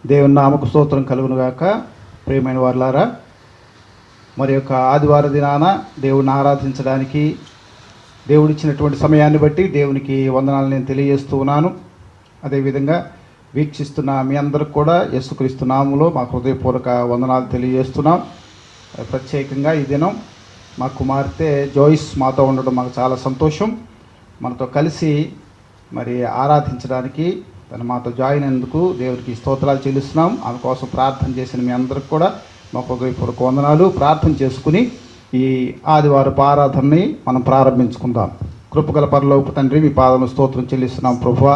దేవుని నామకు స్తోత్రం కలుగును గాక. ప్రియమైన వారులారా, మరి యొక్క ఆదివార దినాన దేవుడిని ఆరాధించడానికి దేవుడిచ్చినటువంటి సమయాన్ని బట్టి దేవునికి వందనాలు నేను తెలియజేస్తూ ఉన్నాను. అదేవిధంగా వీక్షిస్తున్న మీ అందరికి కూడా యేసుక్రీస్తు నామములో మా హృదయపూర్వక వందనాలు తెలియజేస్తున్నాం. ప్రత్యేకంగా ఈ దినం మా కుమార్తె జోయిస్ మాతో ఉండడం మాకు చాలా సంతోషం. మనతో కలిసి మరి ఆరాధించడానికి తను మాతో జాయిన్ అయినందుకు దేవునికి స్తోత్రాలు చెల్లిస్తున్నాం. ఆమె కోసం ప్రార్థన చేసిన మీ అందరికి కూడా మా హృదయపూర్వక వందనాలు. ప్రార్థన చేసుకుని ఈ ఆదివారపు ఆరాధనని మనం ప్రారంభించుకుందాం. కృపగల పరలోకపు తండ్రి, మీ పాదములు స్తోత్రం చెల్లిస్తున్నాం ప్రభువా.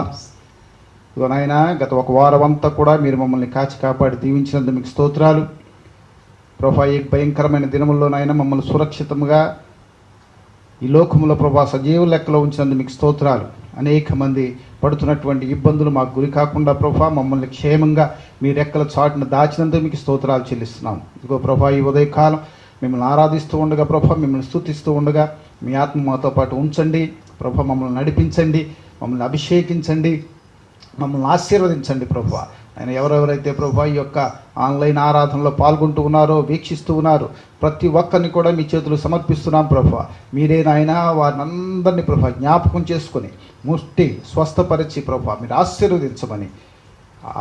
ఇదిగోనైనా గత ఒక వారం అంతా కూడా మీరు మమ్మల్ని కాచి కాపాడి దీవించినందుకు మీకు స్తోత్రాలు ప్రభువా. ఈ భయంకరమైన దినముల్లోనైనా మమ్మల్ని సురక్షితంగా ఈ లోకంలో ప్రభువా సజీవ లెక్కలో ఉంచినందుకు మీకు స్తోత్రాలు. అనేక మంది పడుతున్నటువంటి ఇబ్బందులు మాకు గురి కాకుండా ప్రభువా మమ్మల్ని క్షేమంగా మీ రెక్కల చాటును దాచినందుకు మీకు స్తోత్రాలు చెల్లిస్తున్నాం. ఇదిగో ప్రభువా, ఈ ఉదయకాలం మిమ్మల్ని ఆరాధిస్తూ ఉండగా ప్రభువా, మిమ్మల్ని స్తుతిస్తూ ఉండగా మీ ఆత్మ మాతో పాటు ఉంచండి ప్రభువా. మమ్మల్ని నడిపించండి, మమ్మల్ని అభిషేకించండి, మమ్మల్ని ఆశీర్వదించండి ప్రభువా. ఆయన ఎవరెవరైతే ప్రభువా ఈ యొక్క ఆన్లైన్ ఆరాధనలో పాల్గొంటూ ఉన్నారో, వీక్షిస్తూ ఉన్నారు, ప్రతి ఒక్కరిని కూడా మీ చేతులు సమర్పిస్తున్నాం ప్రభువా. మీరే నాయన వారిని అందరినీ ప్రభువా జ్ఞాపకం చేసుకొని ముష్టి స్వస్థపరిచి ప్రభువా మీరు ఆశీర్వదించమని,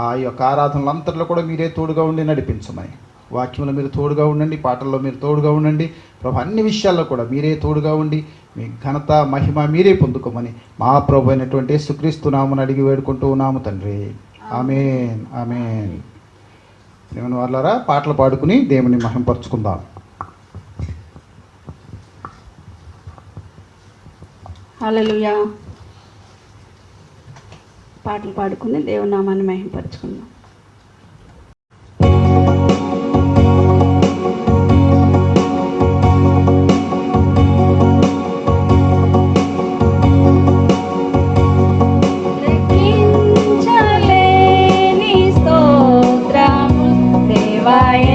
ఆ యొక్క ఆరాధనలంతట్లో కూడా మీరే తోడుగా ఉండి నడిపించమని, వాక్యంలో మీరు తోడుగా ఉండండి, పాటల్లో మీరు తోడుగా ఉండండి ప్రభు. అన్ని విషయాల్లో కూడా మీరే తోడుగా ఉండి మీ ఘనత మహిమ మీరే పొందుకోమని మా ప్రభు అయినటువంటి యేసుక్రీస్తు నామమున అడిగి వేడుకుంటూ ఉన్నాము తండ్రి. ఆమేన్, ఆమేన్. దేవుని వాళ్ళారా, పాటలు పాడుకుని దేవుని మహిమపరుచుకుందాం. హల్లెలూయా. పాటలు పాడుకుని దేవుని నామాన్ని మహిమపరుచుకుందాం.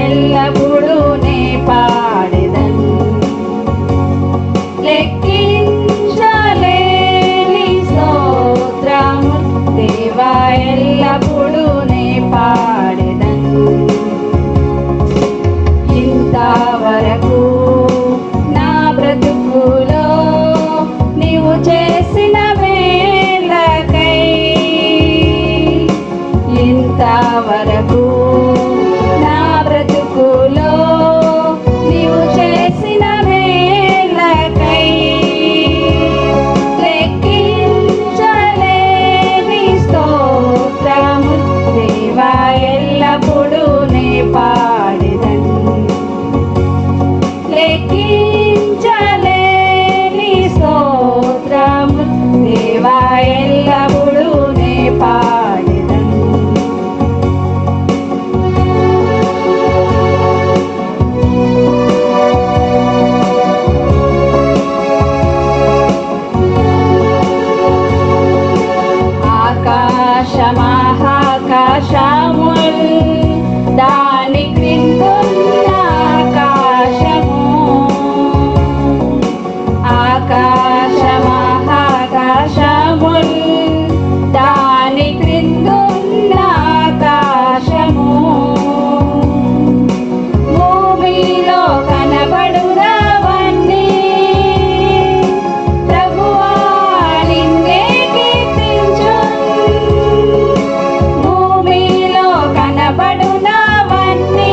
ఎల్లప్పుడూ నే పాడెదన్, లెక్కించలేని స్తోత్రము దేవా ఎల్లప్పుడూ నే పాడెదన్. ఇంతవరకు నా బ్రతుకులో నీవు చేసిన మేలకై, ఇంతవరకు నీవు చేసిన మేలకై, లెక్కించలేని స్తోత్రము దేవా ఎల్లప్పుడూ నే పాడెదన్, లెక్కించలేని స్తోత్రము దేవా ఎల్లప్పుడూ నే పాడెదన్. ఆకాశమహాకాశముల్ దాని క్రిందున్న ఆకాశము, ఆకాశమహాకాశముల్ దాని క్రిందున్న ఆకాశము, భూమిలో కనబడునవన్నీ ప్రభువా నిన్నే కీర్తించున్, భూమిలో కనబడునవన్నీ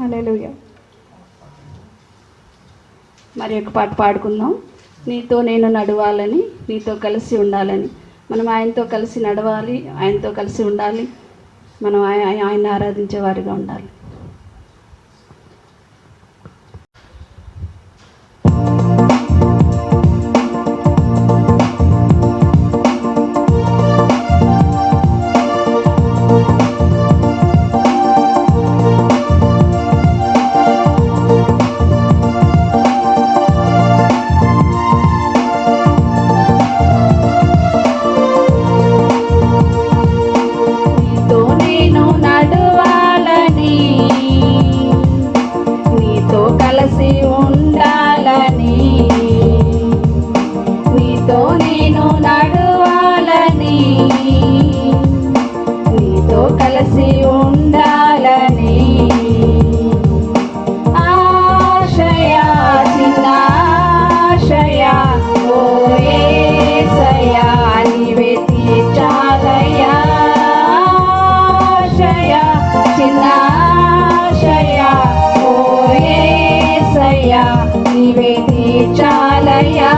హల్లెలూయా. మరి ఒక పాట పాడుకుందాం. నీతో నేను నడవాలని, నీతో కలిసి ఉండాలని. మనం ఆయనతో కలిసి నడవాలి, ఆయనతో కలిసి ఉండాలి. మనం ఆయన ఆరాధించే వారిగా ఉండాలి. నీవే తీర్చాలయ్యా,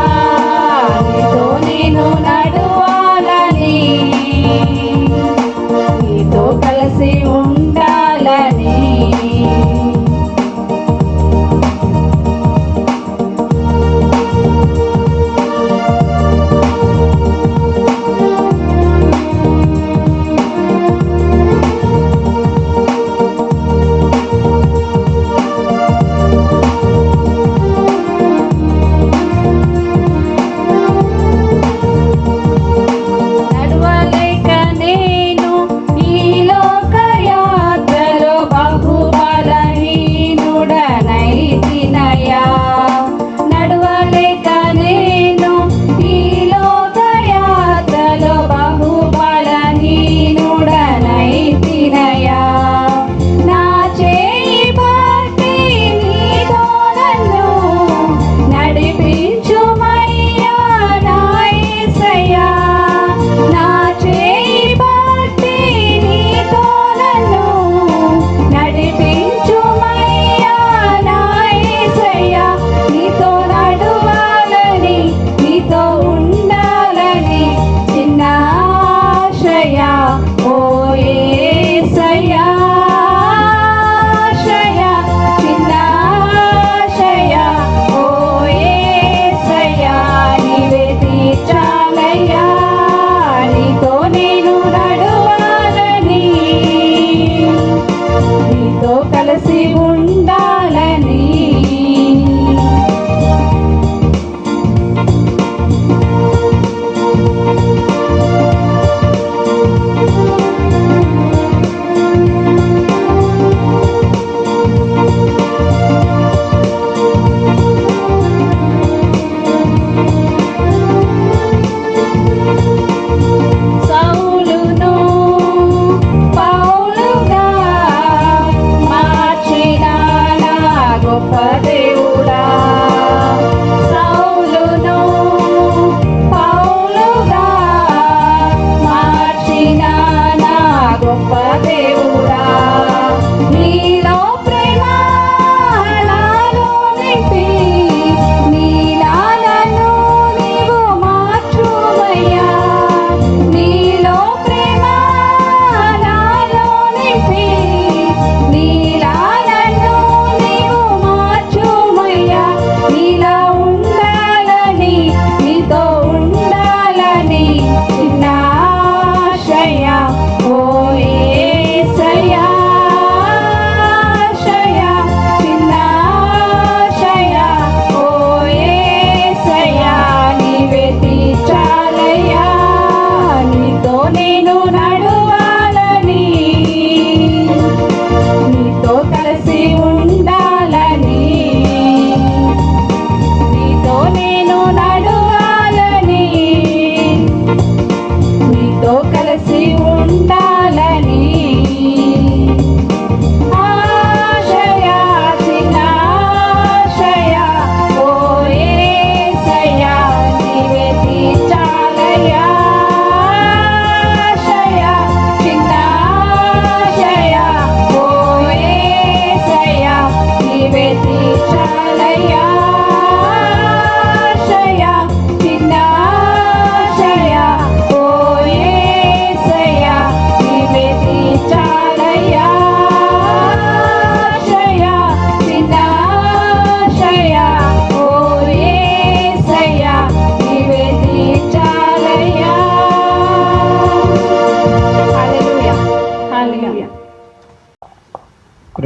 నీతో నేను నడవాలని, నీతో కలిసి ఉండాలని.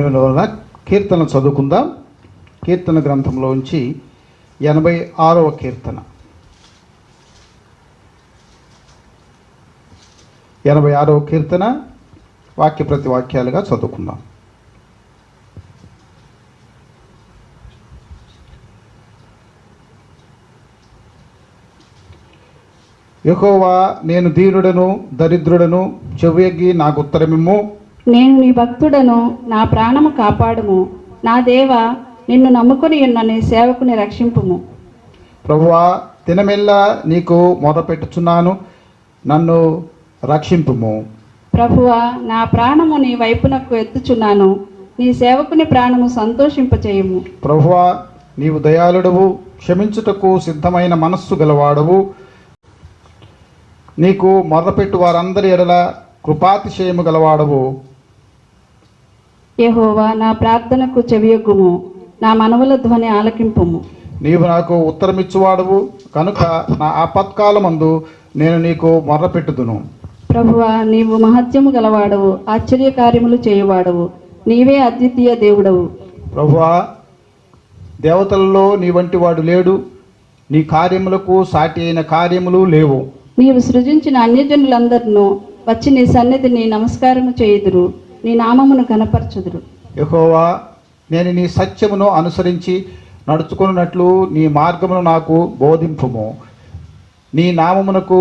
ప్రేమ వలన కీర్తన చదువుకుందాం. కీర్తన గ్రంథంలోంచి 86వ కీర్తన. 86వ కీర్తన వాక్య ప్రతి వాక్యాలుగా చదువుకుందాం. యెహోవా, నేను దీనుడను దరిద్రుడను, చెవియొగ్గి నాకు ఉత్తరమిమ్ము. నేను నీ భక్తుడను, నా ప్రాణము కాపాడుము. నా దేవా, నిన్ను నమ్ముకొని ఉన్న నీ సేవకుని రక్షింపుము. ప్రభువా, దినమెల్లా నీకు మొరపెట్టుచున్నాను, నన్ను రక్షింపుము. ప్రభువా, నా ప్రాణము నీ వైపునకు ఎత్తుచున్నాను, నీ సేవకుని ప్రాణము సంతోషింపచేయుము. ప్రభువా, నీవు దయాళుడవు, క్షమించుటకు సిద్ధమైన మనస్సు గలవాడవు. నీకు మొర్రపెట్టు వారందరి ఎడల కృపాతిశయము గలవాడవు. యెహోవా, నా ప్రార్థనకు చెవియొగ్గుము, నా మనవుల ధ్వని ఆలకింపుము. నీవు నాకు ఉత్తరమిచ్చువాడవు కనుక నా ఆపత్కాలమందు నేను నీకు మొర్రపెట్టుదును. ప్రభువా, నీవు మహత్యము గలవాడవు, ఆశ్చర్యకార్యములు చేయువాడవు, నీవే అద్వితీయ దేవుడవు. ప్రభువా, దేవతలలో నీ వంటి వాడు లేడు, నీ కార్యములకు సాటి అయిన కార్యములు లేవు. నీవు సృజించిన అన్యజనులందరినూ వచ్చి నీ సన్నిధిని నమస్కారము చేయుదురు, నీ నామమును కనపరచుదురు. యెహోవా, నేను నీ సత్యమును అనుసరించి నడుచుకున్నట్లు నీ మార్గమును నాకు బోధింపుము. నీ నామమునకు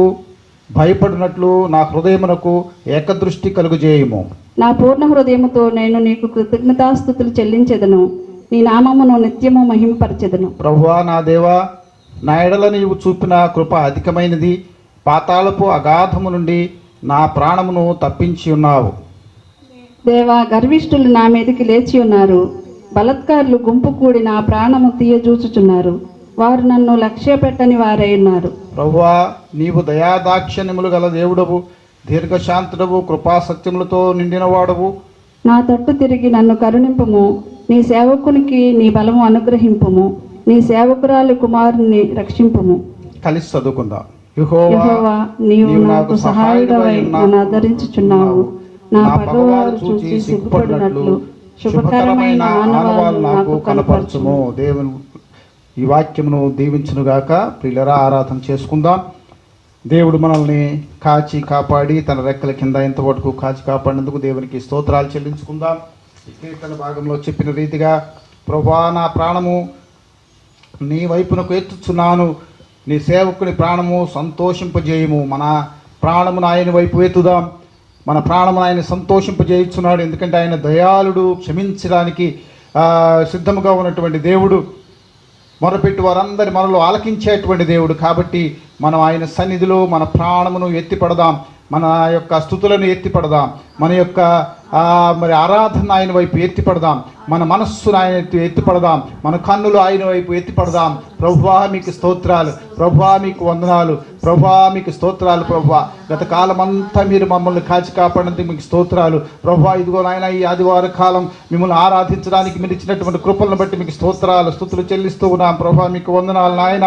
భయపడినట్లు నా హృదయమునకు ఏకదృష్టి కలుగుజేయుము. నా పూర్ణ హృదయముతో నేను నీకు కృతజ్ఞతాస్తుతులు చెల్లించెదను, నీ నామమును నిత్యము మహింపరచెదను. ప్రభువా, నా దేవా, నా ఎడల నీవు చూపిన కృప అధికమైనది. పాతాళపు అగాధము నుండి నా ప్రాణమును తప్పించి ఉన్నావు. దేవా, గర్విష్ఠులు నా మీదకి లేచి ఉన్నారు, బలత్కారులు గుంపు కూడి నా ప్రాణము తీయజూచుచున్నారు. వారు నన్ను లక్ష్య పెట్టని వారై ఉన్నారు. ప్రభువా, నీవు దయాదాక్షిణ్యములు గల దేవుడవు, దీర్ఘశాంతుడవు, కృపాసత్యములతో నిండినవాడవు. నా తట్టు తిరిగి నన్ను కరుణింపుము, నీ సేవకునికి నీ బలము అనుగ్రహింపుము, నీ సేవకురాలి కుమారుని రక్షింపుము. కలిసి చదువుకుందాం. యెహోవా, నీవు నాకు సహాయుడవై నన్ను ఆదరించుచున్నావు. నా పగవారు చూచి సిగ్గుపడినట్లు శుభకరమైన ఆనవాలు నాకు కనపరచుము. దేవుని ఈ వాక్యమును దీవించునుగాక. ప్రియులరా, ఆరాధన చేసుకుందాం. దేవుడు మనల్ని కాచి కాపాడి తన రెక్కల కింద ఇంతవరకు కాచి కాపాడినందుకు దేవునికి స్తోత్రాలు చెల్లించుకుందాం. ఈ కీర్తన భాగంలో చెప్పిన రీతిగా, ప్రభువా, నా ప్రాణము నీ వైపునకు ఎత్తుచున్నాను, నీ సేవకుని ప్రాణము సంతోషింపజేయము. మన ప్రాణమును ఆయన వైపు ఎత్తుదాం. మన ప్రాణమును ఆయన సంతోషింపజేయుచున్నాడు. ఎందుకంటే ఆయన దయాళుడు, క్షమించడానికి సిద్ధముగా ఉన్నటువంటి దేవుడు, మొరపెట్టి వారందరి మనలో ఆలకించేటువంటి దేవుడు. కాబట్టి మనం ఆయన సన్నిధిలో మన ప్రాణమును ఎత్తిపడదాం, మన యొక్క స్తుతులను ఎత్తిపడదాం, మన యొక్క మరి ఆరాధన ఆయన వైపు ఎత్తిపడదాం, మన మనస్సును ఆయన ఎత్తిపడదాం, మన కన్నులు ఆయన వైపు ఎత్తిపడదాం. ప్రభువా, మీకు స్తోత్రాలు, ప్రభువా, మీకు వందనాలు, ప్రభువా, మీకు స్తోత్రాలు. ప్రభువా, గత కాలమంతా మీరు మమ్మల్ని కాచి కాపాడినందుకు మీకు స్తోత్రాలు. ప్రభువా, ఇదిగో నాయన, ఈ ఆదివార కాలం మిమ్మల్ని ఆరాధించడానికి మీరు ఇచ్చినటువంటి కృపలను బట్టి మీకు స్తోత్రాలు, స్తుతులు చెల్లిస్తూ ఉన్నాం. ప్రభువా, మీకు వందనాలు నాయన.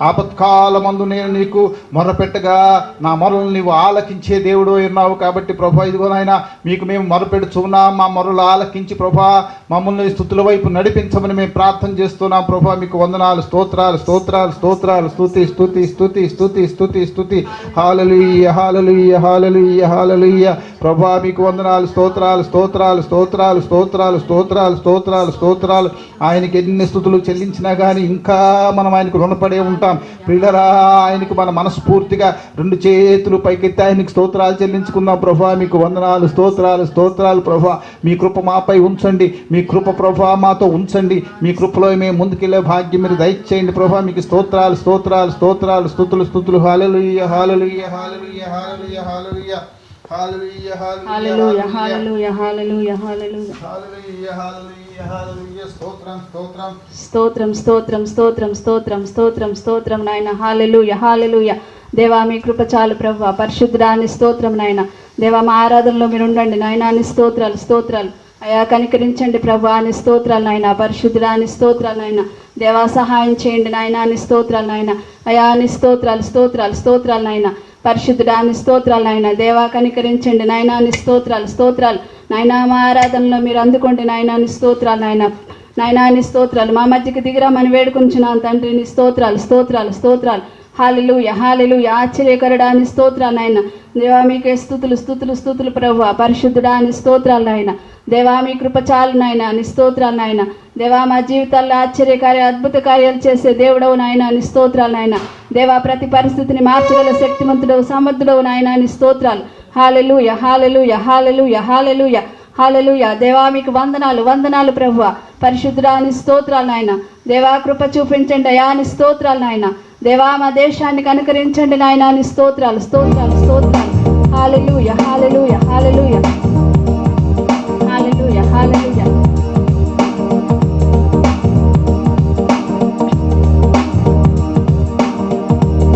ఆపత్కాలమందు నేను నీకు మొరపెట్టగా నా మొరలు నీవు ఆలకించే దేవుడు ఉన్నావు. కాబట్టి ప్రభువా, ఇదిగో నాయన, మీకు మేము మొరపెడుచున్నాం. మా మొరలు ఆలకించి ప్రభువా మమ్మల్ని స్తుతుల వైపు నడిపించమని మేము ప్రార్థన చేస్తున్నాం. ప్రభువా, మీకు వందనాలు, స్తోత్రాలు, స్తోత్రాలు, స్తోత్రాలు, స్తుతి స్తుతి స్తుతి స్తుతి స్తుతి స్తుతి. హల్లెలూయా, హల్లెలూయా, హల్లెలూయా, హల్లెలూయా. ప్రభువా, మీకు వందనాలు, స్తోత్రాలు, స్తోత్రాలు, స్తోత్రాలు, స్తోత్రాలు, స్తోత్రాలు, స్తోత్రాలు, స్తోత్రాలు. ఆయనకి ఎన్ని స్తుతులు చెల్లించినా కానీ ఇంకా మనం ఆయనకు రుణపడే ఉంటాం. ప్రియులరా, ఆయనకు మన మనస్ఫూర్తిగా రెండు చేతులు పైకెత్తి ఆయనకు స్తోత్రాలు చెల్లించుకుందాం. ప్రభువా, మీకు వందనాలు, స్తోత్రాలు, స్తోత్రాలు. ప్రభువా, మీ కృప మాపై ఉంచండి, మీ కృప ప్రభువా మాతో ఉంచండి, మీ కృపలో మేము ముందుకెళ్ళే భాగ్యం మీరు దయచేయండి. ప్రభువా, మీకు స్తోత్రాలు, స్తోత్రాలు, స్తోత్రాలు, స్తుతులు, స్తుతులు. హల్లెలూయా, హల్లెలూయా, హల్లెలూయా, హల్లెలూయా, హల్లెలూయా, హల్లెలూయా, హల్లెలూయా, హల్లెలూయా, హల్లెలూయా, హల్లెలూయా, హల్లెలూయా, హల్లెలూయా, హల్లెలూయా. స్తోత్రం, స్తోత్రం, స్తోత్రం, స్తోత్రం, స్తోత్రం, స్తోత్రం, స్తోత్రం, స్తోత్రం నాయన. హల్లెలూయా, హల్లెలూయా. దేవా, మీ కృప చాలు ప్రభువా. పరిశుద్ధుడాని స్తోత్రం నాయన. దేవా, మా ఆరాధనలో మీరు ఉండండి నాయన. అని స్తోత్రాలు, స్తోత్రాలు అయా. కనికరించండి ప్రభువా, అని స్తోత్రాలు నాయన. పరిశుద్ధుడాని స్తోత్రాలు నాయన. దేవా సహాయం చేయండి నాయన. నీ స్తోత్రాలు నాయన. అయా నీ స్తోత్రాలు స్తోత్రాలు స్తోత్రాలు నాయన. పరిశుద్ధుడా నీ స్తోత్రాలు నాయన. దేవా కనికరించండి నాయన. నీ స్తోత్రాలు స్తోత్రాలు నాయన. మా ఆరాధనలో మీరు అందుకోండి నాయన. నీ స్తోత్రాలు నాయన. నాయనా నీ స్తోత్రాలు మా మధ్యకి దిగిరామని వేడుకుంటున్నాను తండ్రి. నీ స్తోత్రాలు స్తోత్రాలు స్తోత్రాలు. హల్లెలూయా హల్లెలూయా. ఆశ్చర్యకరుడా నీ స్తోత్రాలు నాయన. దేవా మీకే స్తుతులు స్తుతులు స్తుతులు ప్రభువా. పరిశుద్ధుడా నీ స్తోత్రాలు నాయన. దేవా మీ కృప చాలు నాయన. నీ స్తోత్రాలు నాయన. దేవా మా జీవితాల్లో ఆశ్చర్యకార్య అద్భుత కార్యాలు చేసే దేవుడవు నాయన. నీ స్తోత్రాలు నాయన. దేవా ప్రతి పరిస్థితిని మార్చగల శక్తిమంతుడవు సమర్థుడవు నాయన. నీ స్తోత్రాలు. హల్లెలూయా హల్లెలూయా హల్లెలూయా హల్లెలూయా హల్లెలూయా. దేవా మీకు వందనాలు వందనాలు ప్రభువా. పరిశుద్ధుడా నీ స్తోత్రాలు నాయన. దేవా కృప చూపించండి అయా. నీ స్తోత్రాలు నాయన. దేవా మా దేశాన్ని కనుకరించండి నాయన. నీ స్తోత్రాలు స్తోత్రాలు స్తోత్రాలు. హల్లెలూయా హల్లెలూయా హల్లెలూయా హల్లెలూయా హల్లెలూయా.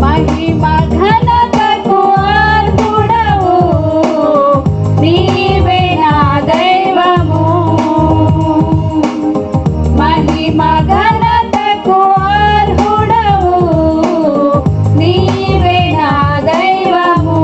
మహిమ ఘనతకు అర్హుడవు నీవే నా దైవము. మహిమ ఘనతకు అర్హుడవు నీవే నా దైవము.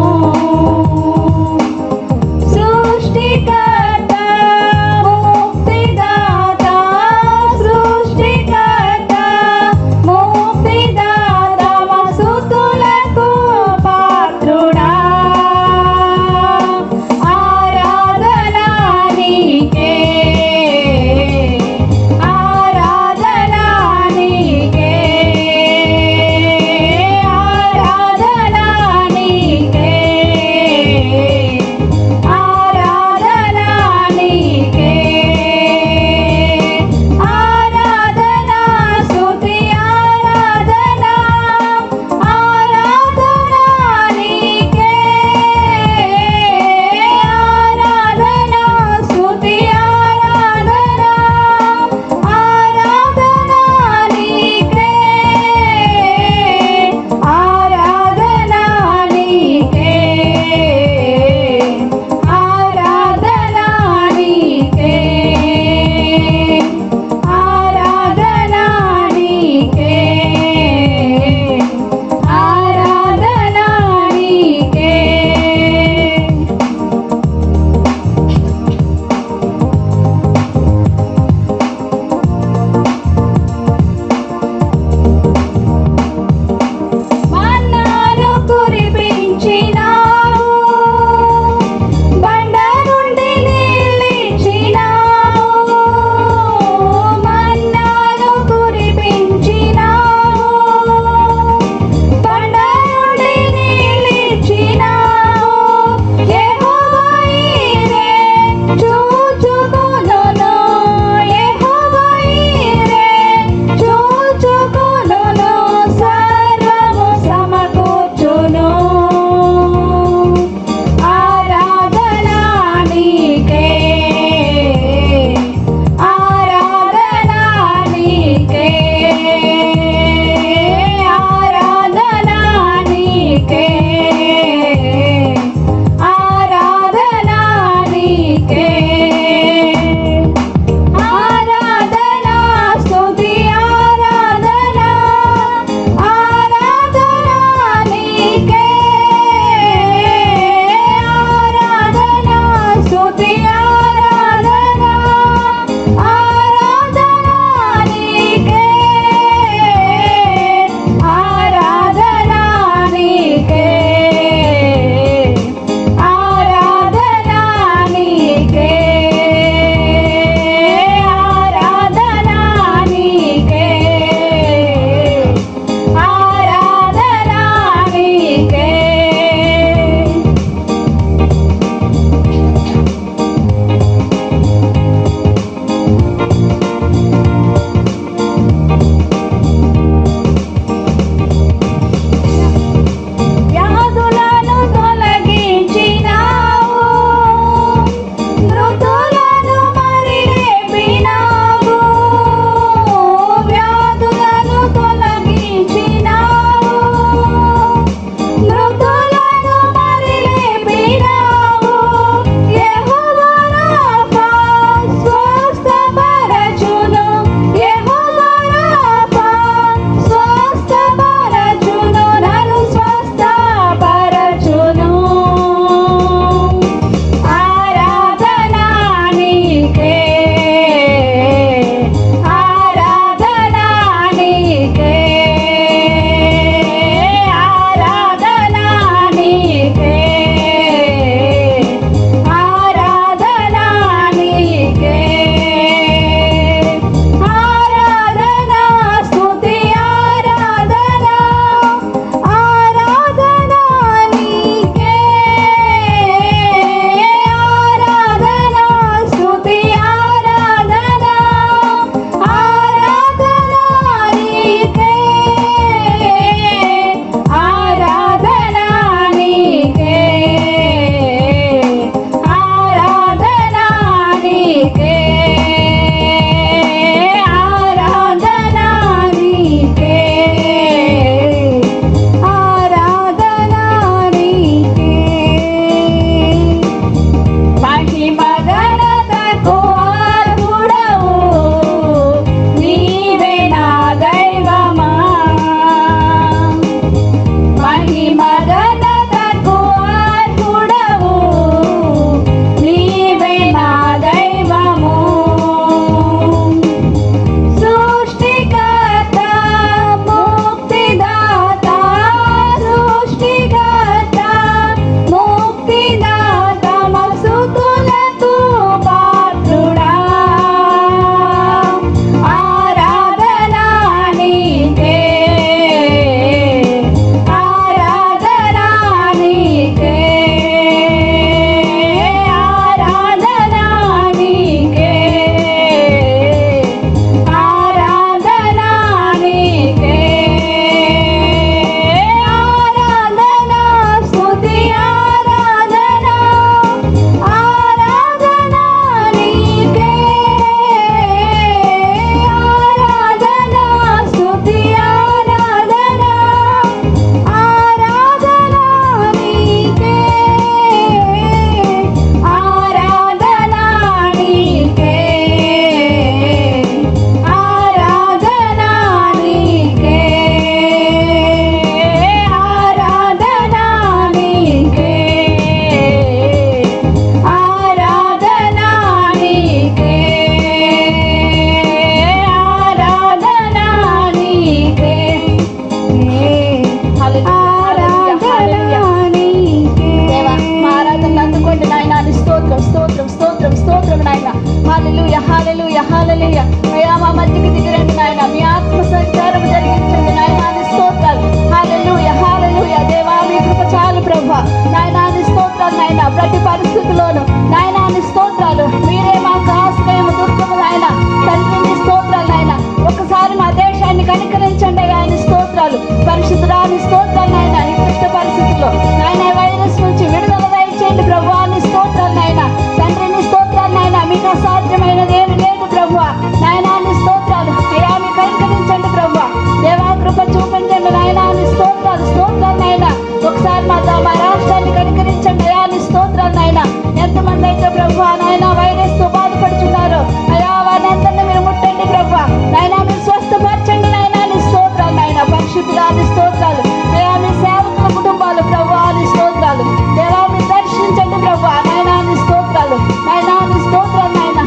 హల్లెలూయా హల్లెలూయా. అయ్యా మా మధ్యకి దిగిరండి నాయన, మీ ఆత్మ సంచారం జరిగించండి నాయన. నీ స్తోత్రాలు. హల్లెలూయా హల్లెలూయా. దేవా మీ కృప చాలు ప్రభువా. నాయన నీ స్తోత్రాలు నాయన. ప్రతి పరిస్థితిలోను నాయన నీ స్తోత్రాలు. మీరే మాకు ఆశ్రయము దుర్గము నాయన. తండ్రి నీ స్తోత్రాలు నాయన. ఒకసారి మా దేశాన్ని కనికరించండి అయ్యా. నీ స్తోత్రాలు. పరిశుద్ధుడా నీ స్తోత్రాలు నాయన. ఈ క్లిష్ట పరిస్థితుల్లో నాయన వైరస్ నుంచి విడుదల దయచేయండి ప్రభువా. నీ స్తోత్రాలు నాయన. తండ్రి నీ స్తోత్రాలు నాయన. మీకు అసాధ్యమైనది ఏమి లేదు ప్రభువా. నాయన నీ స్తోత్రాలు. అయ్యా మీ కనికరించండి ప్రభువా. దేవా కృప చూపించండి నాయన. నీ స్తోత్రాలు స్తోత్రాలు నాయన. ఒకసారి మా రాష్ట్రాన్ని కనికరించండి అయ్యా. నీ స్తోత్రాలు నాయన. ఎంతమంది అయితే ప్రభువా నాయన వైరస్ తో బాధపడుతున్నారు అయ్యా, వారిని అందరినీ మీరు ముట్టండి ప్రభువా. నాయన మీరు స్వస్థపరచండి నాయన. నీ స్తోత్రాలు నాయన. పరిశుద్ధులా నీ స్తోత్రాలు. అయ్యా మీ సేవకుల కుటుంబాలు ప్రభువా నీ స్తోత్రాలు. దేవా మీరు దర్శించండి ప్రభువా నాయన. నీ స్తోత్రాలు నాయన. నీ స్తోత్రాలు నాయన.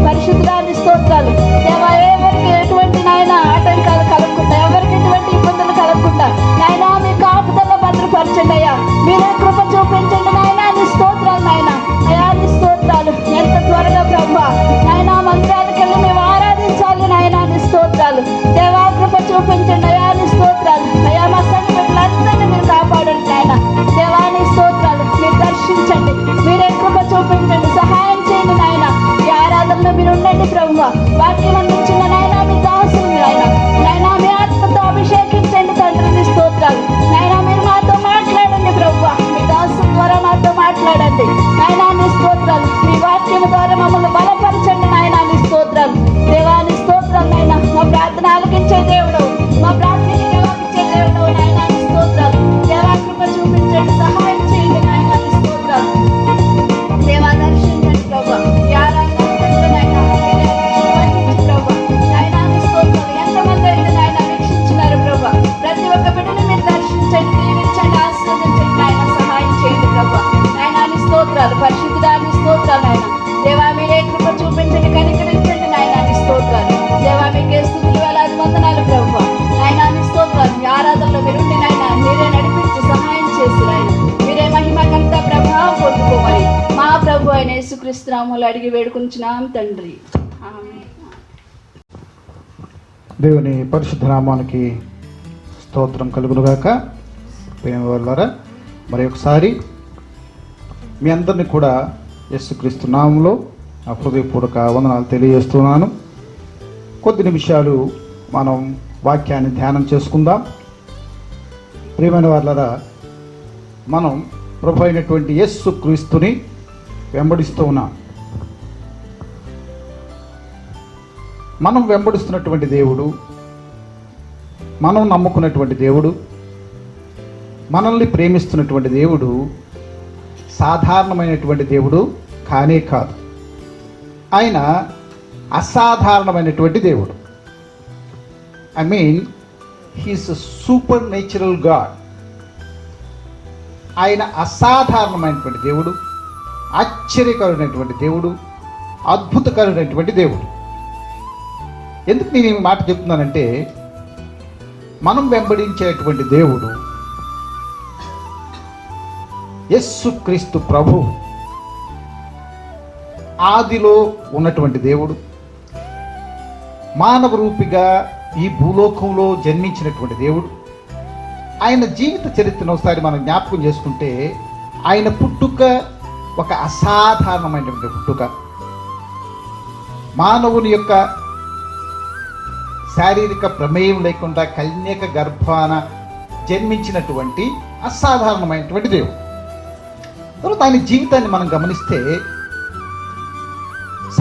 పరిశుద్ధులా నీ స్తోత్రాలు. దేవా ఎవరికి ఎటువంటి నాయన ఆటంకాలు కలగకుండా, ఎవరికి ఎటువంటి ఇబ్బందులు కలగకుండా నాయన మీ కాపుదల భద్రపరచండి అయ్యా. మీరే కృప చూపించండి నాయన. నీ స్తోత్రాలు నాయన. అయ్యా నీ స్తోత్రాలు. ఎంత త్వరగా ప్రభువా నాయన మందిరాలకు వెళ్ళి మేము ఆరాధించాలి నాయన. నీ స్తోత్రాలు. దేవా కృప చూపించండి అయ్యా. నీ స్తోత్రాలు. అయ్యా మా సంఘ బిడ్డలందరినీ మీరు కాపాడండి నాయన. దేవా నీ స్తోత్రాలు. మీరు దర్శించండి. మీరే కృప చూపించండి. సహాయం చేయండి నాయన. ఈ ఆరాధనలో మీరు ఉండండి ప్రభువా. వాక్యం అందించిన నాయన మీ దాసులు నాయన. నాయన మీ ఆత్మతో అభిషేకించండి తండ్రి. నీ స్తోత్రాలు నాయన. మీరు మాతో మాట్లాడండి ప్రభువా. మీ దాసుల ద్వారా మాతో మాట్లాడండి నాయన. నీ స్తోత్రాలు. మీ వాక్యం ద్వారా మమ్మల్ని బలపరచండి నాయన. నీ స్తోత్రాలు. దేవా నీ స్తోత్రాలు నాయన. మా ప్రార్థన ఆలకించే దేవుడు, మా ప్రార్థన జవాబిచ్చే దేవుడు నాయన. నీ స్తోత్రాలు. దేవా కృప చూపించండి. సహాయం చేయండి నాయన. నీ స్తోత్రాలు. దేవా దర్శించండి ప్రభా. ఈ ఆరాధన నాయన మీరే వహించు ప్రభా. నాయన నీ స్తోత్రాలు. ఎంతమంది అయితే నాయన వీక్షించినారు ప్రభా. ప్రతి ఒక్క బిడ్డను మీరు దర్శించండి, దీవించండి, ఆశీర్వదించండి నాయన. సహాయం చేయండి ప్రభా. నాయన నీ స్తోత్రాలు. పరిశుద్ధుడా నీ స్తోత్రాలు నాయన. దేవా మీరే కృప చూపించండి, కనికరించండి నాయన. నీ స్తోత్రాలు. దేవా మీకే స్తుతులు వేలాది వందనాలు ప్రభువా. నాయన నీ స్తోత్రాలు. ఈ ఆరాధనలో మీరుండి నాయన. మీరే నడిపించి సహాయం చేసి నాయన. మీరే మహిమ ఘనత ప్రభావం పొందుకోమని మా ప్రభు అయిన యేసుక్రీస్తు నామములో అడిగి వేడుకుంటున్నాం తండ్రి. ఆమేన్. దేవుని పరిశుద్ధ నామానికి స్తోత్రం కలుగునుగాక. ప్రేమ వాళ్ళారా, మరి ఒకసారి మీ అందరినీ కూడా యేసుక్రీస్తు నామంలో ఆ హృదయపూర్వక వందనాలు తెలియజేస్తున్నాను. కొద్ది నిమిషాలు మనం వాక్యాన్ని ధ్యానం చేసుకుందాం. ప్రియమైన వాళ్ళారా, మనం ప్రభు అయినటువంటి యేసుక్రీస్తుని వెంబడిస్తూ ఉన్నాం. మనం వెంబడిస్తున్నటువంటి దేవుడు, మనం నమ్ముకున్నటువంటి దేవుడు, మనల్ని ప్రేమిస్తున్నటువంటి దేవుడు సాధారణమైనటువంటి దేవుడు కానే కాదు. ఆయన అసాధారణమైనటువంటి దేవుడు. I mean he's super natural God. ఆయన అసాధారణమైనటువంటి దేవుడు, ఆశ్చర్యకరమైనటువంటి దేవుడు, అద్భుతకరమైనటువంటి దేవుడు. ఎందుకు నేను ఈ మాట చెప్తున్నానంటే, మనం వెంబడించేటువంటి దేవుడు యేసుక్రీస్తు ప్రభు, ఆదిలో ఉన్నటువంటి దేవుడు, మానవ రూపిగా ఈ భూలోకంలో జన్మించినటువంటి దేవుడు. ఆయన జీవిత చరిత్రను ఒకసారి మనం జ్ఞాపకం చేసుకుంటే, ఆయన పుట్టుక ఒక అసాధారణమైనటువంటి పుట్టుక. మానవుని యొక్క శారీరక ప్రమేయం లేకుండా కన్యక గర్భాన జన్మించినటువంటి అసాధారణమైనటువంటి దేవుడు. తర్వాత ఆయన జీవితాన్ని మనం గమనిస్తే,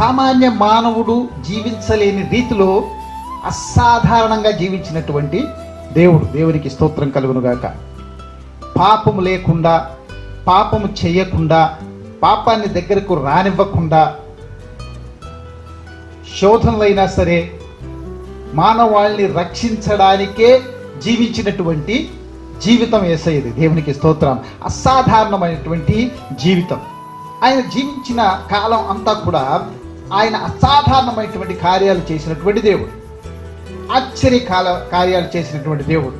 సామాన్య మానవుడు జీవించలేని రీతిలో అసాధారణంగా జీవించినటువంటి దేవుడు. దేవునికి స్తోత్రం కలుగునుగాక. పాపము లేకుండా, పాపము చేయకుండా, పాపాన్ని దగ్గరకు రానివ్వకుండా, శోధనలైనా సరే మానవాళిని రక్షించడానికే జీవించినటువంటి జీవితం యేసయ్యది. దేవునికి స్తోత్రం. అసాధారణమైనటువంటి జీవితం. ఆయన జీవించిన కాలం అంతా కూడా ఆయన అసాధారణమైనటువంటి కార్యాలు చేసినటువంటి దేవుడు, కార్యాలు చేసినటువంటి దేవుడు,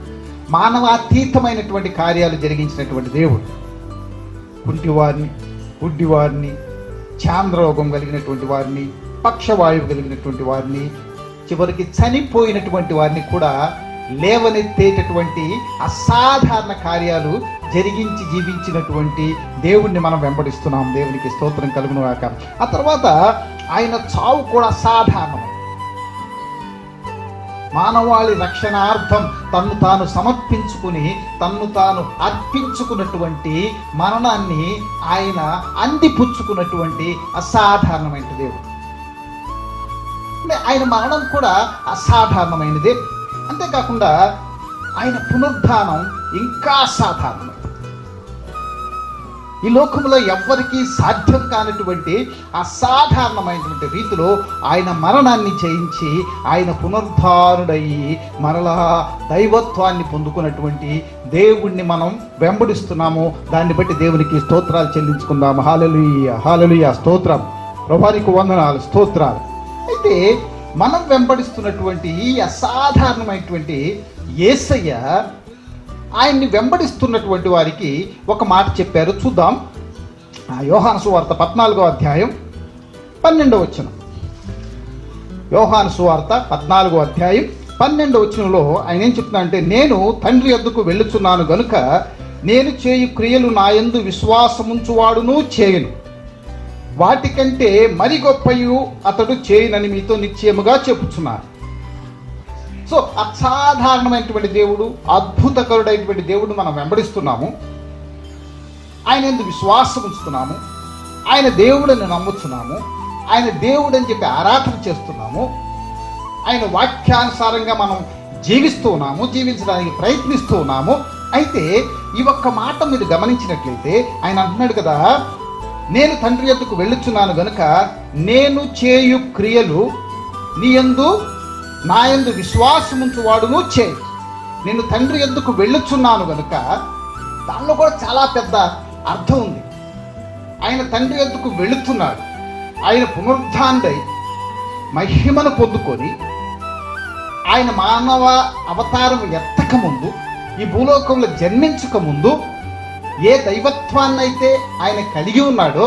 మానవాతీతమైనటువంటి కార్యాలు జరిగించినటువంటి దేవుడు. కుంటివారిని, గుడ్డివారిని, చాంద్రరోగం కలిగినటువంటి వారిని, పక్షవాయువు కలిగినటువంటి వారిని, చివరికి చనిపోయినటువంటి వారిని కూడా లేవనెత్తేటటువంటి అసాధారణ కార్యాలు జరిగించి జీవించినటువంటి దేవుణ్ణి మనం వెంబడిస్తున్నాం. దేవునికి స్తోత్రం కలుగును గాక. ఆ తర్వాత ఆయన చావు కూడా అసాధారణం. మానవాళి రక్షణార్థం తన్ను తాను సమర్పించుకుని తన్ను తాను అర్పించుకున్నటువంటి మరణాన్ని ఆయన అందిపుచ్చుకున్నటువంటి అసాధారణమైన దేవుడు. ఆయన మరణం కూడా అసాధారణమైనదే. అంతేకాకుండా ఆయన పునరుద్ధానం ఇంకా అసాధారణమైనది. ఈ లోకంలో ఎవ్వరికీ సాధ్యం కానటువంటి అసాధారణమైనటువంటి రీతిలో ఆయన మరణాన్ని జయించి ఆయన పునరుద్ధారుడయ్యి మరలా దైవత్వాన్ని పొందుకున్నటువంటి దేవుణ్ణి మనం వెంబడిస్తున్నాము. దాన్ని బట్టి దేవునికి స్తోత్రాలు చెల్లించుకుందాము. హల్లెలూయా, హల్లెలూయా, స్తోత్రం, ప్రభువానికి వందనాలు, స్తోత్రాలు. అయితే మనం వెంబడిస్తున్నటువంటి ఈ అసాధారణమైనటువంటి యేసయ్య ఆయన్ని వెంబడిస్తున్నటువంటి వారికి ఒక మాట చెప్పారు. చూద్దాం. యోహాను సువార్త 14వ అధ్యాయం 12వ వచనం. యోహాను సువార్త 14వ అధ్యాయం 12వ వచనంలో ఆయన ఏం చెప్తున్నా అంటే, నేను తండ్రి యొద్దకు వెళ్ళుచున్నాను గనుక నేను చేయు క్రియలు నా యందు విశ్వాసముంచువాడును చేయును, వాటికంటే మరి గొప్పయు అతడు చేయునని మీతో నిశ్చయముగా చెప్పుచున్నాను. సో అసాధారణమైనటువంటి దేవుడు, అద్భుతకరుడైనటువంటి దేవుడు మనం వెంబడిస్తున్నాము. ఆయన ఎందుకు విశ్వాసం ఉంచుతున్నాము, ఆయన దేవుడని నమ్ముతున్నాము, ఆయన దేవుడు అని చెప్పి ఆరాధన చేస్తున్నాము, ఆయన వాక్యానుసారంగా మనం జీవిస్తూ ఉన్నాము, జీవించడానికి ప్రయత్నిస్తూ ఉన్నాము. అయితే ఈ ఒక్క మాట మీరు గమనించినట్లయితే ఆయన అంటున్నాడు కదా, నేను తండ్రి యొద్దకు వెళ్ళుచున్నాను గనుక నేను చేయు క్రియలు నీ యందు నా యందు విశ్వాసముంచువాడును చేయి. నేను తండ్రి యొద్దకు వెళ్ళుచున్నాను గనుక దానిలో కూడా చాలా పెద్ద అర్థం ఉంది. ఆయన తండ్రి యొద్దకు వెళుతున్నాడు. ఆయన పునరుద్ధానుడై మహిమను పొందుకొని ఆయన మానవ అవతారం ఎత్తక ముందు, ఈ భూలోకంలో జన్మించక ముందు ఏ దైవత్వాన్నైతే ఆయన కలిగి ఉన్నాడో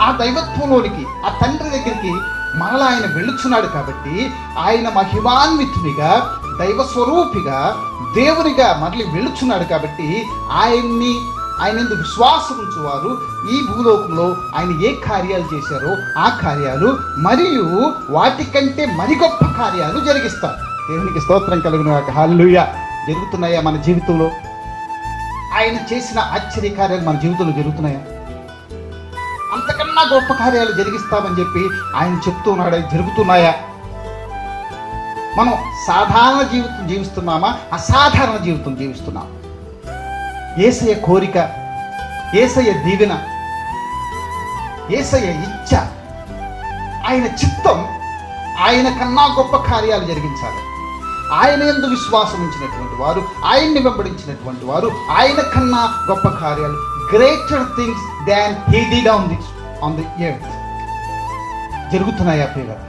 ఆ దైవత్వంలోనికి, ఆ తండ్రి దగ్గరికి మరలా ఆయన వెళ్ళుచున్నాడు. కాబట్టి ఆయన మహిమాన్వితునిగా, దైవ స్వరూపిగా, దేవునిగా మరలి వెళ్ళుచున్నాడు. కాబట్టి ఆయన ఎందుకు విశ్వాసం ఉంచువారు ఈ భూలోకంలో ఆయన ఏ కార్యాలు చేశారో ఆ కార్యాలు మరియు వాటికంటే మరి గొప్ప కార్యాలు జరిగిస్తారు. దేవునికి స్తోత్రం కలుగును గాక. హల్లెలూయా. జరుగుతున్నాయా మన జీవితంలో? ఆయన చేసిన ఆశ్చర్య కార్యాలు మన జీవితంలో జరుగుతున్నాయా? అంతకన్నా గొప్ప కార్యాలు జరిగిస్తామని చెప్పి ఆయన చెప్తూ ఉన్నాడు. జరుగుతున్నాయా? మనం సాధారణ జీవితం జీవిస్తున్నామా, అసాధారణ జీవితం జీవిస్తున్నామా? యేసయ్య కోరిక, యేసయ్య దీవెన, యేసయ్య ఇచ్చ, ఆయన చిత్తం ఆయన కన్నా గొప్ప కార్యాలు జరిగించాలి. ఆయన యందు విశ్వాసం ఉంచినటువంటి వారు, ఆయన్ని వెంబడించినటువంటి వారు ఆయన కన్నా గొప్ప కార్యాలు, greater things than he did on the earth జరుగుతున్నాయా? ప్రియులారా,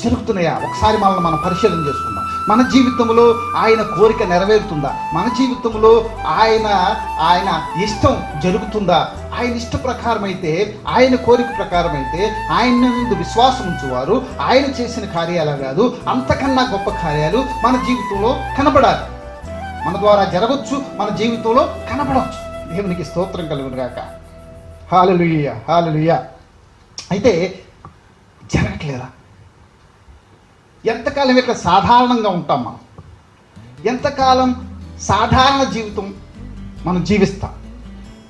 జరుగుతున్నాయా? ఒకసారి మనల్ని మనం పరిశీలన చేసుకుందాం. మన జీవితంలో ఆయన కోరిక నెరవేరుతుందా? మన జీవితంలో ఆయన ఇష్టం జరుగుతుందా? ఆయన ఇష్ట ప్రకారం అయితే, ఆయన కోరిక ప్రకారం అయితే, ఆయన ముందు విశ్వాసం ఉంచువారు ఆయన చేసిన కార్యాలు కాదు, అంతకన్నా గొప్ప కార్యాలు మన జీవితంలో కనబడాలి. మన ద్వారా జరగవచ్చు, మన జీవితంలో కనబడవచ్చు. దేవునికి స్తోత్రం కలుగును గాక. హల్లెలూయా, హల్లెలూయా. అయితే జరగట్లేదా? ఎంతకాలం ఇట్లా సాధారణంగా ఉంటాం మనం? ఎంతకాలం సాధారణ జీవితం మనం జీవిస్తాం?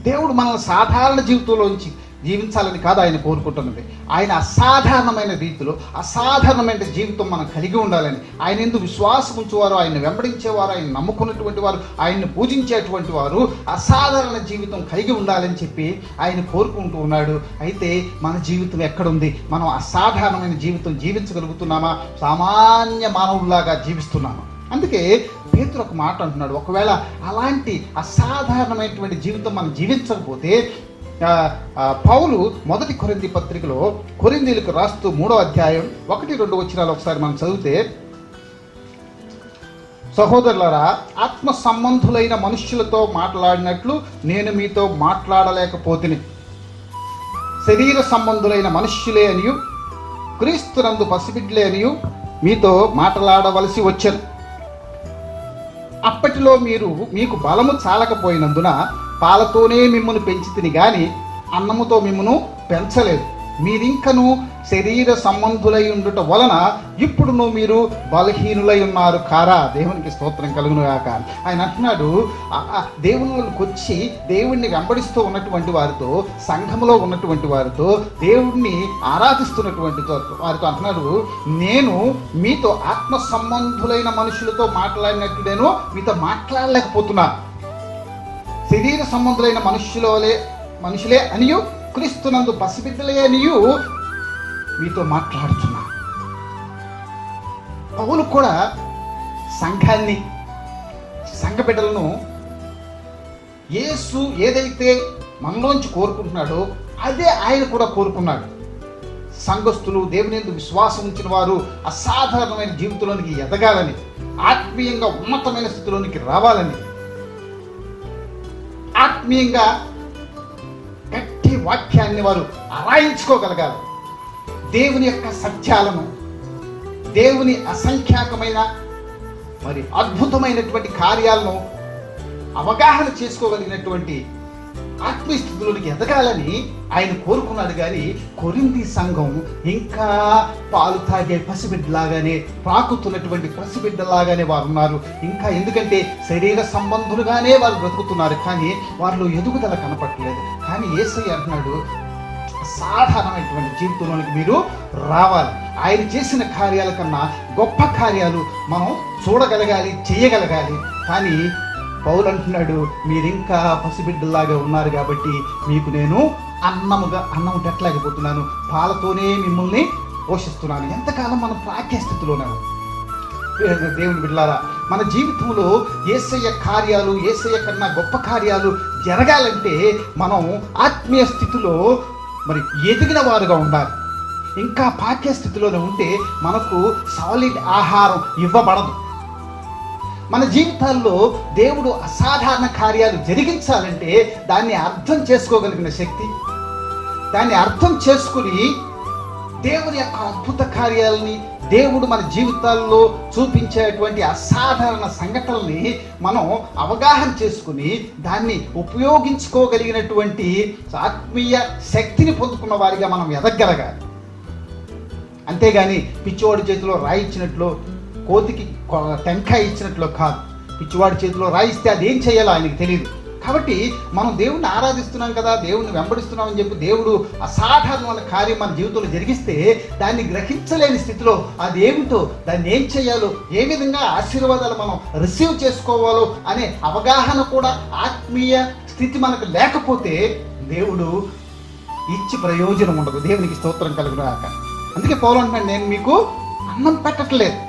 దేవుడు మనల్ని సాధారణ జీవితంలోంచి జీవించాలని కాదు ఆయన కోరుకుంటున్నది. ఆయన అసాధారణమైన రీతిలో అసాధారణమైన జీవితం మనం కలిగి ఉండాలని, ఆయన ఎందుకు విశ్వాసం ఉంచేవారు, ఆయన వెంబడించేవారు, ఆయన నమ్ముకున్నటువంటి వారు, ఆయన్ని పూజించేటువంటి వారు అసాధారణ జీవితం కలిగి ఉండాలని చెప్పి ఆయన కోరుకుంటూ ఉన్నాడు. అయితే మన జీవితం ఎక్కడుంది? మనం అసాధారణమైన జీవితం జీవించగలుగుతున్నామా? సామాన్య మానవులాగా జీవిస్తున్నామా? అందుకే పేతురు ఒక మాట అంటున్నాడు, ఒకవేళ అలాంటి అసాధారణమైనటువంటి జీవితం మనం జీవించకపోతే, పౌలు మొదటి కొరింథీ పత్రికలో కొరింథీలకు రాస్తూ 3వ అధ్యాయం 1-2 వచనాలు ఒకసారి మనం చదివితే, సహోదరులారా, ఆత్మ సంబంధులైన మనుష్యులతో మాట్లాడినట్లు నేను మీతో మాట్లాడలేకపోతిని. శరీర సంబంధులైన మనుష్యులే అనియు క్రీస్తునందు పసిబిడ్డలే అనియు మీతో మాట్లాడవలసి వచ్చెను. అప్పటిలో మీకు బలము చాలకపోయినందున పాలతోనే మిమ్మల్ని పెంచితిని గాని అన్నముతో మిమ్మను పెంచలేదు. మీరింకను శరీర సంబంధులై ఉండుట వలన ఇప్పుడును మీరు బలహీనులై ఉన్నారు కారా. దేవునికి స్తోత్రం కలుగును గాక. ఆయన అంటున్నాడు, దేవుళ్ళకి వచ్చి దేవుణ్ణి వెంబడిస్తూ ఉన్నటువంటి వారితో, సంఘములో ఉన్నటువంటి వారితో, దేవుణ్ణి ఆరాధిస్తున్నటువంటి వారితో అంటున్నాడు, నేను మీతో ఆత్మ సంబంధులైన మనుషులతో మాట్లాడినట్టు నేను మీతో మాట్లాడలేకపోతున్నాను. శరీర సంబంధులైన మనుషులే అనియు క్రీస్తునందు పసిబిడ్డలే అనియు మీతో మాట్లాడుతున్నా. పౌలు కూడా సంఘాన్ని, సంఘ బిడ్డలను యేసు ఏదైతే మనలోంచి కోరుకుంటున్నాడో అదే ఆయన కూడా కోరుకున్నాడు. సంఘస్థులు, దేవుని యందు విశ్వాసం ఉంచిన వారు అసాధారణమైన జీవితంలోనికి ఎదగాలని, ఆత్మీయంగా ఉన్నతమైన స్థితిలోనికి రావాలని, ఆత్మీయంగా గట్టి వాక్యాన్ని వారు అరాయించుకోగలగాలి. దేవుని యొక్క సత్యాలను, దేవుని అసంఖ్యాకమైన మరి అద్భుతమైనటువంటి కార్యాలను అవగాహన చేసుకోగలిగినటువంటి ఆత్మీయ స్థితిలోనికి ఎదగాలని ఆయన కోరుకున్నాడు. కానీ కొరింథీ సంఘం ఇంకా పాలు తాగే పసిబిడ్డలాగానే, ప్రాకుతున్నటువంటి పసిబిడ్డలాగానే వారు ఉన్నారు. ఇంకా ఎందుకంటే శరీర సంబంధులుగానే వారు బ్రతుకుతున్నారు, కానీ వారిలో ఎదుగుదల కనపడలేదు. కానీ యేసయ్య అంటున్నాడు, సాధారణమైనటువంటి జీవితంలోనికి మీరు రావాలి. ఆయన చేసిన కార్యాల కన్నా గొప్ప కార్యాలు మనం చూడగలగాలి, చేయగలగాలి. కానీ పౌలు అంటున్నాడు, మీరింకా పసిబిడ్డలాగా ఉన్నారు కాబట్టి మీకు నేను అన్నం పెట్టలేకపోతున్నాను, పాలతోనే మిమ్మల్ని పోషిస్తున్నాను. ఎంతకాలం మనం ప్రాక్య స్థితిలోనే దేవుని బిడ్డలారా, మన జీవితంలో యేసయ్య కార్యాలు, యేసయ్య కన్నా గొప్ప కార్యాలు జరగాలంటే మనం ఆత్మీయ స్థితిలో మరి ఎదిగిన వారుగా ఉండాలి. ఇంకా పాక్య స్థితిలోనే ఉంటే మనకు సాలిడ్ ఆహారం ఇవ్వబడదు. మన జీవితాల్లో దేవుడు అసాధారణ కార్యాలు జరిగించాలంటే దాన్ని అర్థం చేసుకోగలిగిన శక్తి, దాన్ని అర్థం చేసుకుని దేవుని యొక్క అద్భుత కార్యాలని, దేవుడు మన జీవితాల్లో చూపించేటువంటి అసాధారణ సంఘటనల్ని మనం అవగాహన చేసుకుని దాన్ని ఉపయోగించుకోగలిగినటువంటి ఆత్మీయ శక్తిని పొందుకున్న వారిగా మనం ఎదగలగాలి. అంతేగాని పిచ్చివాడి చేతిలో రాయి ఇచ్చినట్లు, కోతికి టెంకాయ ఇచ్చినట్లు కాదు. పిచ్చివాడి చేతిలో రాయిస్తే అది ఏం చేయాలో ఆయనకి తెలియదు. కాబట్టి మనం దేవుణ్ణి ఆరాధిస్తున్నాం కదా, దేవుణ్ణి వెంబడిస్తున్నామని చెప్పి దేవుడు అసాధారణమైన కార్యం మన జీవితంలో జరిగిస్తే దాన్ని గ్రహించలేని స్థితిలో అదేమిటో, దాన్ని ఏం చేయాలో, ఏ విధంగా ఆశీర్వాదాలు మనం రిసీవ్ చేసుకోవాలో అనే అవగాహన కూడా, ఆత్మీయ స్థితి మనకు లేకపోతే దేవుడు ఇచ్చి ప్రయోజనం ఉండదు. దేవునికి స్తోత్రం కలుగుగాక. అందుకే పౌలు అంటున్నాడు, నేను మీకు అన్నం పెట్టట్లేదు,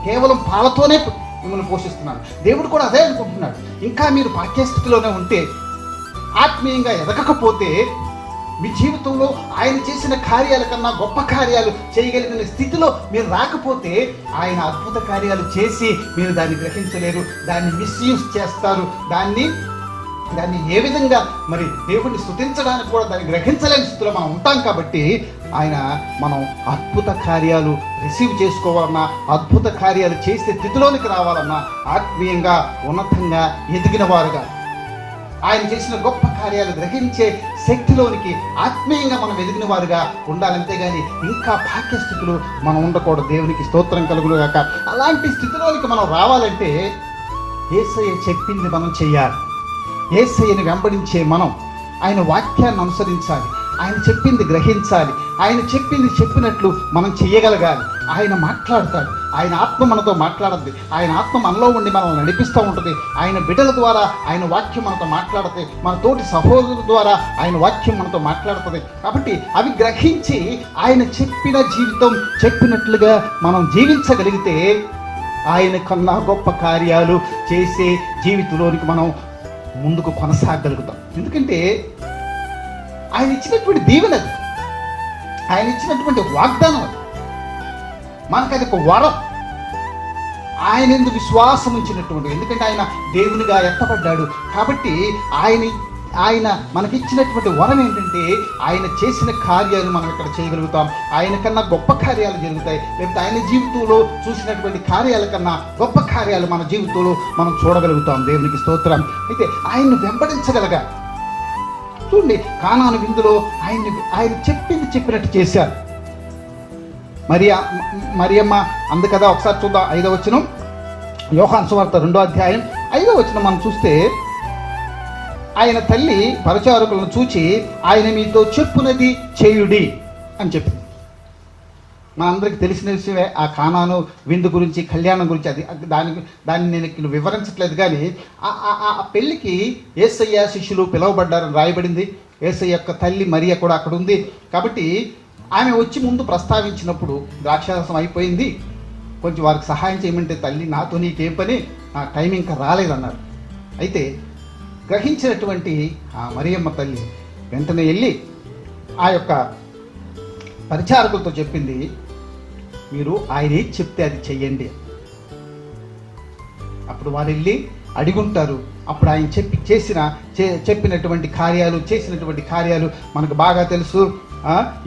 కేవలం పాలతోనే మిమ్మల్ని పోషిస్తున్నాను. దేవుడు కూడా అదే అనుకుంటున్నాడు. ఇంకా మీరు పాఠ్యస్థితిలోనే ఉంటే, ఆత్మీయంగా ఎదగకపోతే, మీ జీవితంలో ఆయన చేసిన కార్యాల కన్నా గొప్ప కార్యాలు చేయగలిగిన స్థితిలో మీరు రాకపోతే, ఆయన అద్భుత కార్యాలు చేసి మీరు దాన్ని గ్రహించలేరు, దాన్ని మిస్యూజ్ చేస్తారు. దాన్ని ఏ విధంగా మరి దేవుడిని స్తుతించడానికి కూడా దాన్ని గ్రహించలేని స్థితిలో మనం ఉంటాం. కాబట్టి ఆయన మనం అద్భుత కార్యాలు రిసీవ్ చేసుకోవాలన్నా, అద్భుత కార్యాలు చేసే స్థితిలోనికి రావాలన్నా, ఆత్మీయంగా ఉన్నతంగా ఎదిగిన వారుగా, ఆయన చేసిన గొప్ప కార్యాలు గ్రహించే శక్తిలోనికి ఆత్మీయంగా మనం ఎదిగిన వారుగా ఉండాలి. అంతేగాని ఇంకా పాక్య స్థితిలో మనం ఉండకూడదు. దేవునికి స్తోత్రం కలుగుగాక. అలాంటి స్థితిలోనికి మనం రావాలంటే యేసయ్య చెప్పింది మనం చెయ్యాలి. యేసయ్యని వెంబడించే మనం ఆయన వాక్యాన్ని అనుసరించాలి, ఆయన చెప్పింది గ్రహించాలి, ఆయన చెప్పింది చెప్పినట్లు మనం చేయగలగాలి. ఆయన మాట్లాడతాడు, ఆయన ఆత్మ మనతో మాట్లాడుద్ది, ఆయన ఆత్మ మనలో ఉండి మనల్ని నడిపిస్తూ ఉంటుంది. ఆయన బిడ్డల ద్వారా ఆయన వాక్యం మనతో మాట్లాడుతుంది, మన తోటి సహోదరుల ద్వారా ఆయన వాక్యం మనతో మాట్లాడుతుంది. కాబట్టి అవి గ్రహించి ఆయన చెప్పిన జీవితం చెప్పినట్లుగా మనం జీవించగలిగితే ఆయన కన్నా గొప్ప కార్యాలు చేసే జీవితంలోనికి మనం ముందుకు కొనసాగలుగుతాం. ఎందుకంటే ఆయన ఇచ్చినటువంటి దీవెన, ఆయన ఇచ్చినటువంటి వాగ్దానం అది మనకు, అది ఒక వరం. ఆయన ఎందుకు విశ్వాసం ఉంచినటువంటి, ఎందుకంటే ఆయన దేవునిగా ఎత్తపడ్డాడు కాబట్టి ఆయన ఆయన మనకిచ్చినటువంటి వరం ఏంటంటే ఆయన చేసిన కార్యాలు మనం ఇక్కడ చేయగలుగుతాం. ఆయన కన్నా గొప్ప కార్యాలు జరుగుతాయి. లేకపోతే ఆయన జీవితంలో చూసినటువంటి కార్యాల కన్నా గొప్ప కార్యాలు మన జీవితంలో మనం చూడగలుగుతాం. దేవునికి స్తోత్రం. అయితే ఆయన్ని వెంబడించగలగా చూడండి, కానాను విందులో ఆయన చెప్పినట్టు చేశారు. మరియమ్మ అందు కదా, ఒకసారి చూద్దాం 5వ వచనం, యోహాను సువార్త 2వ అధ్యాయం 5వ వచనం మనం చూస్తే, ఆయన తల్లి పరిచారకులను చూచి ఆయన మీతో చెప్పునది చేయుడి అని చెప్పింది. మనందరికి తెలిసిన విషయమే ఆ కానాను విందు గురించి, కళ్యాణం గురించి. దాన్ని నేను ఇక్కడ వివరించట్లేదు. కానీ ఆ పెళ్ళికి యేసయ్య శిష్యులు పిలువబడ్డారని రాయబడింది. యేసయ్య యొక్క తల్లి మరియ కూడా అక్కడ ఉంది. కాబట్టి ఆమె వచ్చి ముందు ప్రస్తావించినప్పుడు ద్రాక్షారసం అయిపోయింది, కొంచెం వారికి సహాయం చేయమంటే, తల్లి నాతో నీకేం పని, నా టైం ఇంకా రాలేదన్నారు. అయితే గ్రహించినటువంటి ఆ మరియమ్మ తల్లి వెంటనే వెళ్ళి ఆ యొక్క పరిచారకులతో చెప్పింది, మీరు ఆయన ఏది చెప్తే అది చెయ్యండి. అప్పుడు వారు వెళ్ళి అడిగుంటారు. అప్పుడు ఆయన చెప్పినటువంటి కార్యాలు మనకు బాగా తెలుసు.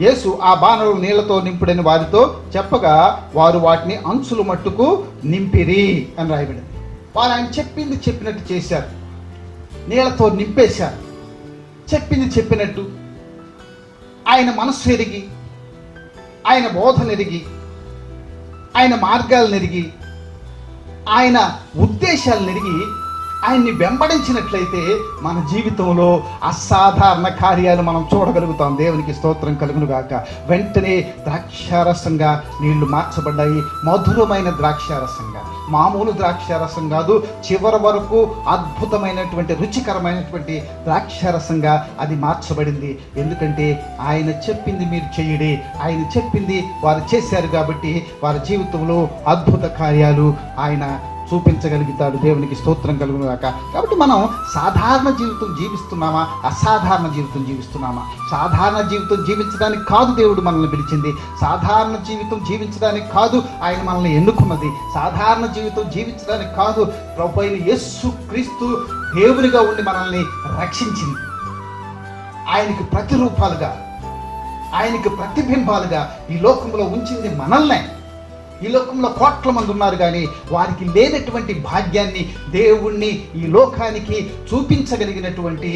యేసు ఆ బాణలు నీళ్లతో నింపుడని వారితో చెప్పగా వారు వాటిని అంచులు మట్టుకు నింపిరి అని రాయబడింది. వారు ఆయన చెప్పినట్టు చేశారు. నీళ్లతో నింపేశారు. చెప్పినట్టు ఆయన మనస్సు ఎరిగి, ఆయన బోధన ఎరిగి, ఆయన మార్గాలను ఎరిగి, ఆయన ఉద్దేశాలను ఎరిగి ఆయన్ని వెంబడించినట్లయితే మన జీవితంలో అసాధారణ కార్యాలు మనం చూడగలుగుతాం. దేవునికి స్తోత్రం కలుగును గాక. వెంటనే ద్రాక్షారసంగా నీళ్లు మార్చబడ్డాయి. మధురమైన ద్రాక్షారసంగా, మామూలు ద్రాక్షారసం కాదు, చివరి వరకు అద్భుతమైనటువంటి రుచికరమైనటువంటి ద్రాక్షారసంగా అది మార్చబడింది. ఎందుకంటే ఆయన చెప్పింది మీరు చెయ్యడి, ఆయన చెప్పింది వారు చేశారు. కాబట్టి వారి జీవితంలో అద్భుత కార్యాలు ఆయన చూపించగలుగుతాడు. దేవునికి స్తోత్రం కలుగును గాక. కాబట్టి మనం సాధారణ జీవితం జీవిస్తున్నామా, అసాధారణ జీవితం జీవిస్తున్నామా? సాధారణ జీవితం జీవించడానికి కాదు దేవుడు మనల్ని పిలిచింది. సాధారణ జీవితం జీవించడానికి కాదు ఆయన మనల్ని ఎన్నుకున్నది. సాధారణ జీవితం జీవించడానికి కాదు ప్రభువైన యేసు క్రీస్తు దేవునిగా ఉండి మనల్ని రక్షించింది. ఆయనకి ప్రతిరూపాలుగా, ఆయనకి ప్రతిబింబాలుగా ఈ లోకంలో ఉంచింది మనల్నే. ఈ లోకంలో కోట్ల మంది ఉన్నారు, కానీ వారికి లేనటువంటి భాగ్యాన్ని దేవుణ్ణి ఈ లోకానికి చూపించగలిగినటువంటి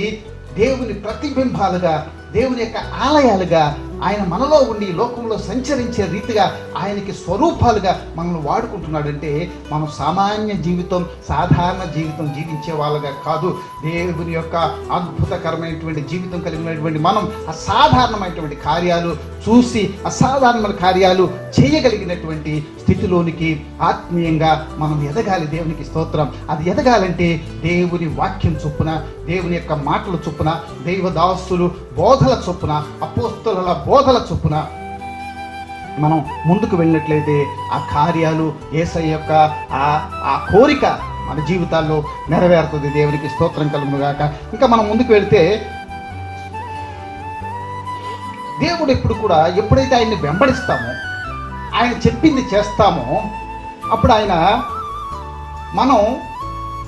దేవుని ప్రతిబింబాలుగా, దేవుని యొక్క ఆలయాలుగా ఆయన మనలో ఉండి లోకంలో సంచరించే రీతిగా ఆయనకి స్వరూపాలుగా మనల్ని వాడుకుంటున్నాడంటే మనం సామాన్య జీవితం, సాధారణ జీవితం జీవించే వాళ్ళగా కాదు. దేవుని యొక్క అద్భుతకరమైనటువంటి జీవితం కలిగినటువంటి మనం అసాధారణమైనటువంటి కార్యాలు చూసి అసాధారణమైన కార్యాలు చేయగలిగినటువంటి స్థితిలోనికి ఆత్మీయంగా మనం ఎదగాలి. దేవునికి స్తోత్రం. అది ఎదగాలంటే దేవుని వాక్యం చొప్పున, దేవుని యొక్క మాటల చొప్పున, దైవదాసులు బోధల చొప్పున, అపోస్తలుల బోధల చొప్పున మనం ముందుకు వెళ్ళినట్లయితే ఆ కార్యాలు, యేసయ్య యొక్క ఆ కోరిక మన జీవితాల్లో నెరవేరుతుంది. దేవునికి స్తోత్రం కలుగును గాక. ఇంకా మనం ముందుకు వెళితే దేవుడు ఎప్పుడు కూడా, ఎప్పుడైతే ఆయన్ని వెంబడిస్తామో, ఆయన చెప్పింది చేస్తామో, అప్పుడు ఆయన మనం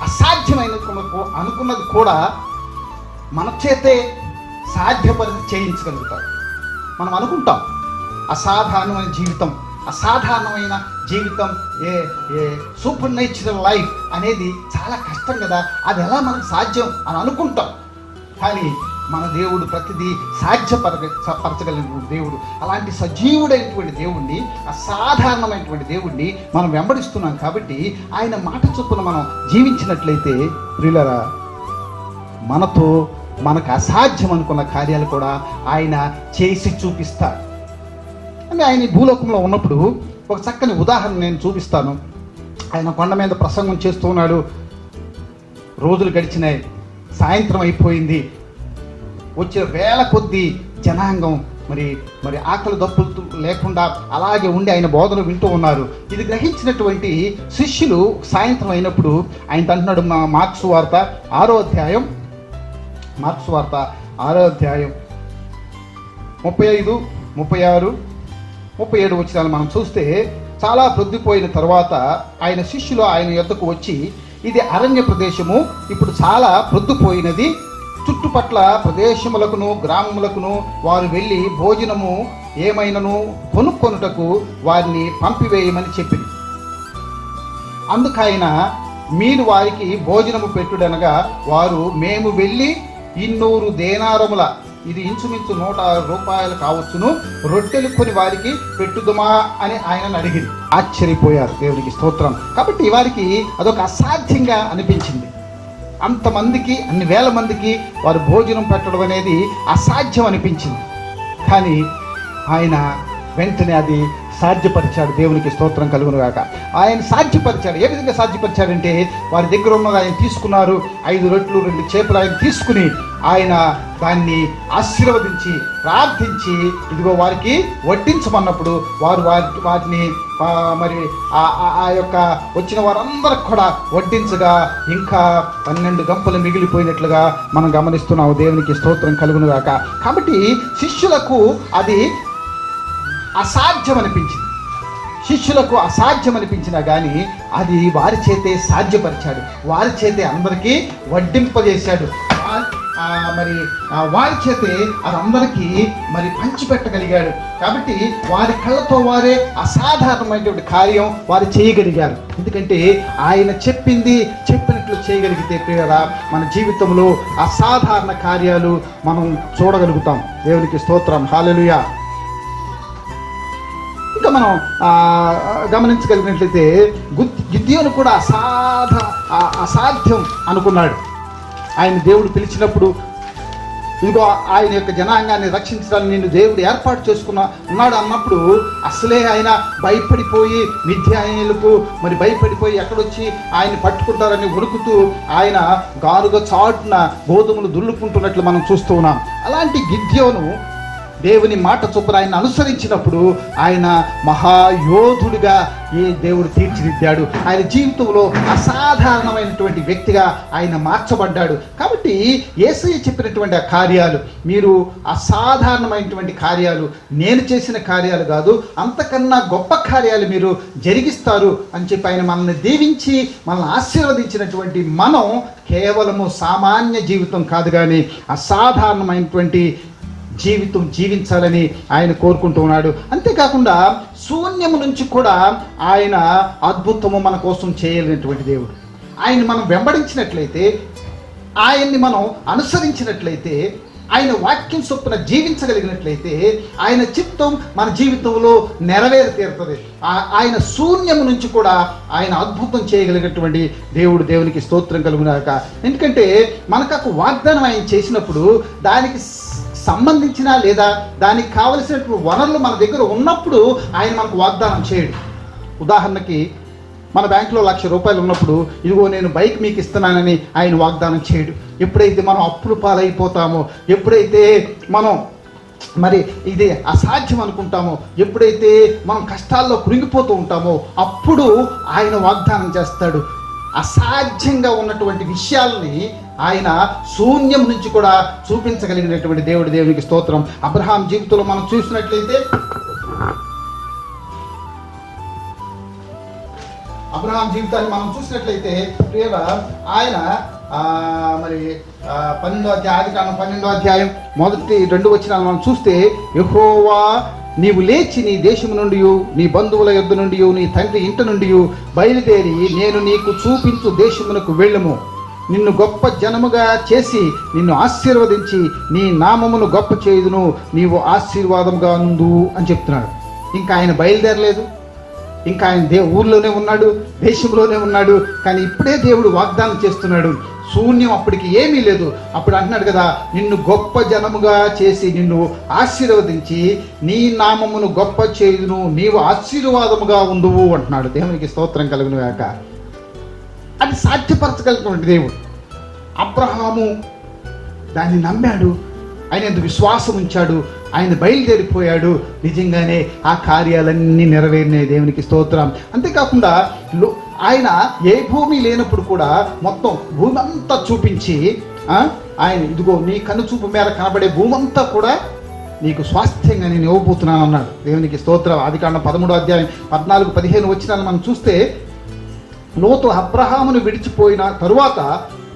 అసాధ్యమైన అనుకున్నది కూడా మన చేతే సాధ్యపరిచి చేయించగలుగుతాడు. మనం అనుకుంటాం అసాధారణమైన జీవితం, అసాధారణమైన జీవితం, సూపర్ నేచురల్ లైఫ్ అనేది చాలా కష్టం కదా, అది ఎలా మనకు సాధ్యం అని అనుకుంటాం. కానీ మన దేవుడు ప్రతిదీ సాధ్యపరచగలిగిన దేవుడు. అలాంటి సజీవుడైనటువంటి దేవుణ్ణి, అసాధారణమైనటువంటి దేవుణ్ణి మనం వెంబడిస్తున్నాం. కాబట్టి ఆయన మాట చొప్పున మనం జీవించినట్లయితే ప్రియులారా, మనకు అసాధ్యం అనుకున్న కార్యాలు కూడా ఆయన చేసి చూపిస్తాడు. అంటే ఆయన భూలోకంలో ఉన్నప్పుడు ఒక చక్కని ఉదాహరణ నేను చూపిస్తాను. ఆయన కొండ మీద ప్రసంగం చేస్తూ ఉన్నాడు. రోజులు గడిచినాయి, సాయంత్రం అయిపోయింది. వచ్చే వేల కొద్దీ జనాంగం మరి ఆకలి దప్పులు లేకుండా అలాగే ఉండి ఆయన బోధన వింటూ ఉన్నారు. ఇది గ్రహించినటువంటి శిష్యులు సాయంత్రం అయినప్పుడు ఆయన అంటున్నాడు, మార్క్సు వార్త 6వ అధ్యాయం 35, 36, 37 వచనాలు మనం చూస్తే, చాలా ప్రొద్దుపోయిన తర్వాత ఆయన శిష్యులు ఆయన యొద్దకు వచ్చి, ఇది అరణ్య ప్రదేశము, ఇప్పుడు చాలా ప్రొద్దుపోయినది, చుట్టుపట్ల ప్రదేశములకును గ్రామములకును వారు వెళ్ళి భోజనము ఏమైనను కొనుక్కొనుటకు వారిని పంపివేయమని చెప్పింది. అందుకైన మీరు వారికి భోజనము పెట్టుడనగా వారు మేము వెళ్ళి 200 దేనారముల, ఇది ఇంచుమించు 106 రూపాయలు కావచ్చును, రొట్టెలు కొని వారికి పెట్టుదుమా అని ఆయనను అడిగింది. ఆశ్చర్యపోయారు. దేవునికి స్తోత్రం. కాబట్టి వారికి అదొక అసాధ్యంగా అనిపించింది. అంతమందికి, అన్ని వేల మందికి వారు భోజనం పెట్టడం అనేది అసాధ్యం అనిపించింది. కానీ ఆయన వెంటనే అది సాధ్యపరిచాడు. దేవునికి స్తోత్రం కలుగును గాక. ఆయన సాధ్యపరిచాడు. ఏ విధంగా సాధ్యపరిచాడంటే, వారి దగ్గర ఉన్నది ఆయన తీసుకున్నారు. 5 రొట్టెలు 2 చేపలు ఆయన తీసుకుని ఆయన దాన్ని ఆశీర్వదించి ప్రార్థించి ఇదిగో వారికి వడ్డించమన్నప్పుడు వారు వాటిని మరి ఆ యొక్క వచ్చిన వారందరికి కూడా వడ్డించగా ఇంకా 12 గంపలు మిగిలిపోయినట్లుగా మనం గమనిస్తున్నాము. దేవునికి స్తోత్రం కలుగును గాక. కాబట్టి శిష్యులకు అది అసాధ్యం అనిపించింది. శిష్యులకు అసాధ్యం అనిపించినా కానీ అది వారి చేతే సాధ్యపరిచాడు. వారి చేతే అందరికీ వడ్డింపజేశాడు. మరి వారి చేతే అది అందరికీ మరి పంచిపెట్టగలిగాడు. కాబట్టి వారి కళ్ళతో వారే అసాధారణమైనటువంటి కార్యం వారు చేయగలిగారు. ఎందుకంటే ఆయన చెప్పినట్లు చేయగలిగితే ప్రియరా, మన జీవితంలో అసాధారణ కార్యాలు మనం చూడగలుగుతాం. దేవునికి స్తోత్రం. హల్లెలూయా. ఇంకా మనం గమనించగలిగినట్లయితే గిద్యోను కూడా అసాధ్యం అనుకున్నాడు. ఆయన దేవుడు పిలిచినప్పుడు, ఇదిగో ఆయన యొక్క జనాంగాన్ని రక్షించడానికి నిన్ను దేవుడు ఏర్పాటు ఉన్నాడు అన్నప్పుడు అసలే ఆయన భయపడిపోయి, మిథ్యానీయులకు మరి భయపడిపోయి ఎక్కడొచ్చి ఆయన్ని పట్టుకుంటారని వణుకుతూ ఆయన గానుగ చాటున గోధుమలు దుల్లుకుంటున్నట్లు మనం చూస్తూ ఉన్నాం. అలాంటి గిద్యోను దేవుని మాట చొప్పున ఆయన అనుసరించినప్పుడు ఆయన మహాయోధుడిగా దేవుడు తీర్చిదిద్దాడు. ఆయన జీవితంలో అసాధారణమైనటువంటి వ్యక్తిగా ఆయన మార్చబడ్డాడు. కాబట్టి యేసయ్య చెప్పినటువంటి ఆ కార్యాలు, మీరు అసాధారణమైనటువంటి కార్యాలు, నేను చేసిన కార్యాలు కాదు, అంతకన్నా గొప్ప కార్యాలు మీరు జరిగిస్తారు అని చెప్పి ఆయన మనల్ని దీవించి మనల్ని ఆశీర్వదించినటువంటి మనం కేవలము సామాన్య జీవితం కాదు కానీ అసాధారణమైనటువంటి జీవితం జీవించాలని ఆయన కోరుకుంటూ ఉన్నాడు. అంతేకాకుండా శూన్యము నుంచి కూడా ఆయన అద్భుతము మన కోసం చేయలేనటువంటి దేవుడు. ఆయన్ని మనం వెంబడించినట్లయితే, ఆయన్ని మనం అనుసరించినట్లయితే, ఆయన వాక్యం చొప్పున జీవించగలిగినట్లయితే ఆయన చిత్తం మన జీవితంలో నెరవేరి తీరుతుంది. ఆయన శూన్యము నుంచి కూడా ఆయన అద్భుతం చేయగలిగినటువంటి దేవుడు. దేవునికి స్తోత్రం కలుగునాక. ఎందుకంటే మనకు వాగ్దానం ఆయన చేసినప్పుడు దానికి సంబంధించిన లేదా దానికి కావలసినటువంటి వనరులు మన దగ్గర ఉన్నప్పుడు ఆయన మనకు వాగ్దానం చేయడు. ఉదాహరణకి మన బ్యాంకులో 1,00,000 రూపాయలు ఉన్నప్పుడు ఇదిగో నేను బైక్ మీకు ఇస్తున్నానని ఆయన వాగ్దానం చేయడు. ఎప్పుడైతే మనం అప్పులు పాలైపోతామో, ఎప్పుడైతే మనం మరి ఇది అసాధ్యం అనుకుంటామో, ఎప్పుడైతే మనం కష్టాల్లో కృంగిపోతూ ఉంటామో అప్పుడు ఆయన వాగ్దానం చేస్తాడు. అసాధ్యంగా ఉన్నటువంటి విషయాల్ని ఆయన శూన్యం నుంచి కూడా చూపించగలిగినటువంటి దేవుడు. దేవునికి స్తోత్రం. అబ్రహాం జీవితంలో మనం చూసినట్లయితే, అబ్రహాం జీవితాన్ని మనం చూసినట్లయితే ఆయన మరి 12వ అధ్యాయం, ఆదికాండం 12వ అధ్యాయం 1-2 వచనాలు మనం చూస్తే, యెహోవా నీవు లేచి నీ దేశము నుండి, నీ బంధువుల యొద్ద నుండి, నీ తండ్రి ఇంటి నుండి బయలుదేరి నేను నీకు చూపించు దేశమునకు వెళ్ళము. నిన్ను గొప్ప జనముగా చేసి నిన్ను ఆశీర్వదించి నీ నామమును గొప్ప చేయుదును, నీవు ఆశీర్వాదముగా ఉండు అని చెప్తున్నాడు. ఇంకా ఆయన బయలుదేరలేదు, ఇంకా ఆయన ఊర్లోనే ఉన్నాడు, దేశంలోనే ఉన్నాడు. కానీ ఇప్పుడే దేవుడు వాగ్దానం చేస్తున్నాడు. శూన్యం అప్పటికి ఏమీ లేదు. అప్పుడు అంటున్నాడు కదా, నిన్ను గొప్ప జనముగా చేసి నిన్ను ఆశీర్వదించి నీ నామమును గొప్ప చేయుదును, నీవు ఆశీర్వాదముగా ఉండువు అంటున్నాడు. దేవునికి స్తోత్రం కలుగును గాక. అది సాధ్యపరచగలిగినటువంటి దేవుడు. అబ్రహాము దాన్ని నమ్మాడు, ఆయన ఎందుకు విశ్వాసం ఉంచాడు, ఆయన బయలుదేరిపోయాడు. నిజంగానే ఆ కార్యాలన్నీ నెరవేరినాయి. దేవునికి స్తోత్రం. అంతేకాకుండా ఆయన ఏ భూమి లేనప్పుడు కూడా మొత్తం భూమి అంతా చూపించి ఆయన ఇదిగో నీ కనుచూపు మేర కనబడే భూమి అంతా కూడా నీకు స్వాస్థ్యంగా నేను ఇవ్వబోతున్నాను అన్నాడు. దేవునికి స్తోత్రం. ఆదికాండం 13వ అధ్యాయం 14-15 వచనాలు మనం చూస్తే, లోతు అబ్రహామును విడిచిపోయిన తరువాత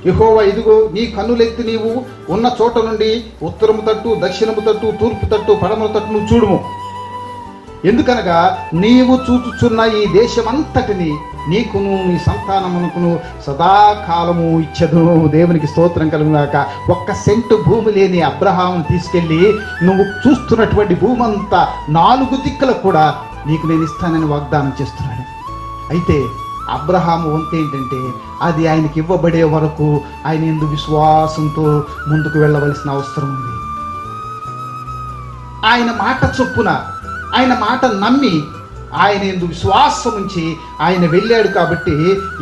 యెహోవా ఇదిగో నీ కన్నులెత్తి నీవు ఉన్న చోట నుండి ఉత్తరము తట్టు, దక్షిణము తట్టు, తూర్పు తట్టు, పడమర తట్టు నువ్వు చూడుము. ఎందుకనగా నీవు చూచుచున్న ఈ దేశమంతటిని నీకును నీ సంతానమునకును సదాకాలము ఇచ్చెదను. దేవునికి స్తోత్రం కలుగుగాక. ఒక్క సెంటు భూమి లేని అబ్రహామును తీసుకెళ్ళి నువ్వు చూస్తున్నటువంటి భూమి అంతా 4 దిక్కులకు కూడా నీకు నేను ఇస్తానని వాగ్దానం చేస్తున్నాడు. అయితే అబ్రహాము వంతు ఏంటంటే అది ఆయనకి ఇవ్వబడే వరకు ఆయన యందు విశ్వాసంతో ముందుకు వెళ్ళవలసిన అవసరం ఉంది. ఆయన మాట చొప్పున, ఆయన మాట నమ్మి, ఆయన యందు విశ్వాసం ఉంచి ఆయన వెళ్ళాడు. కాబట్టి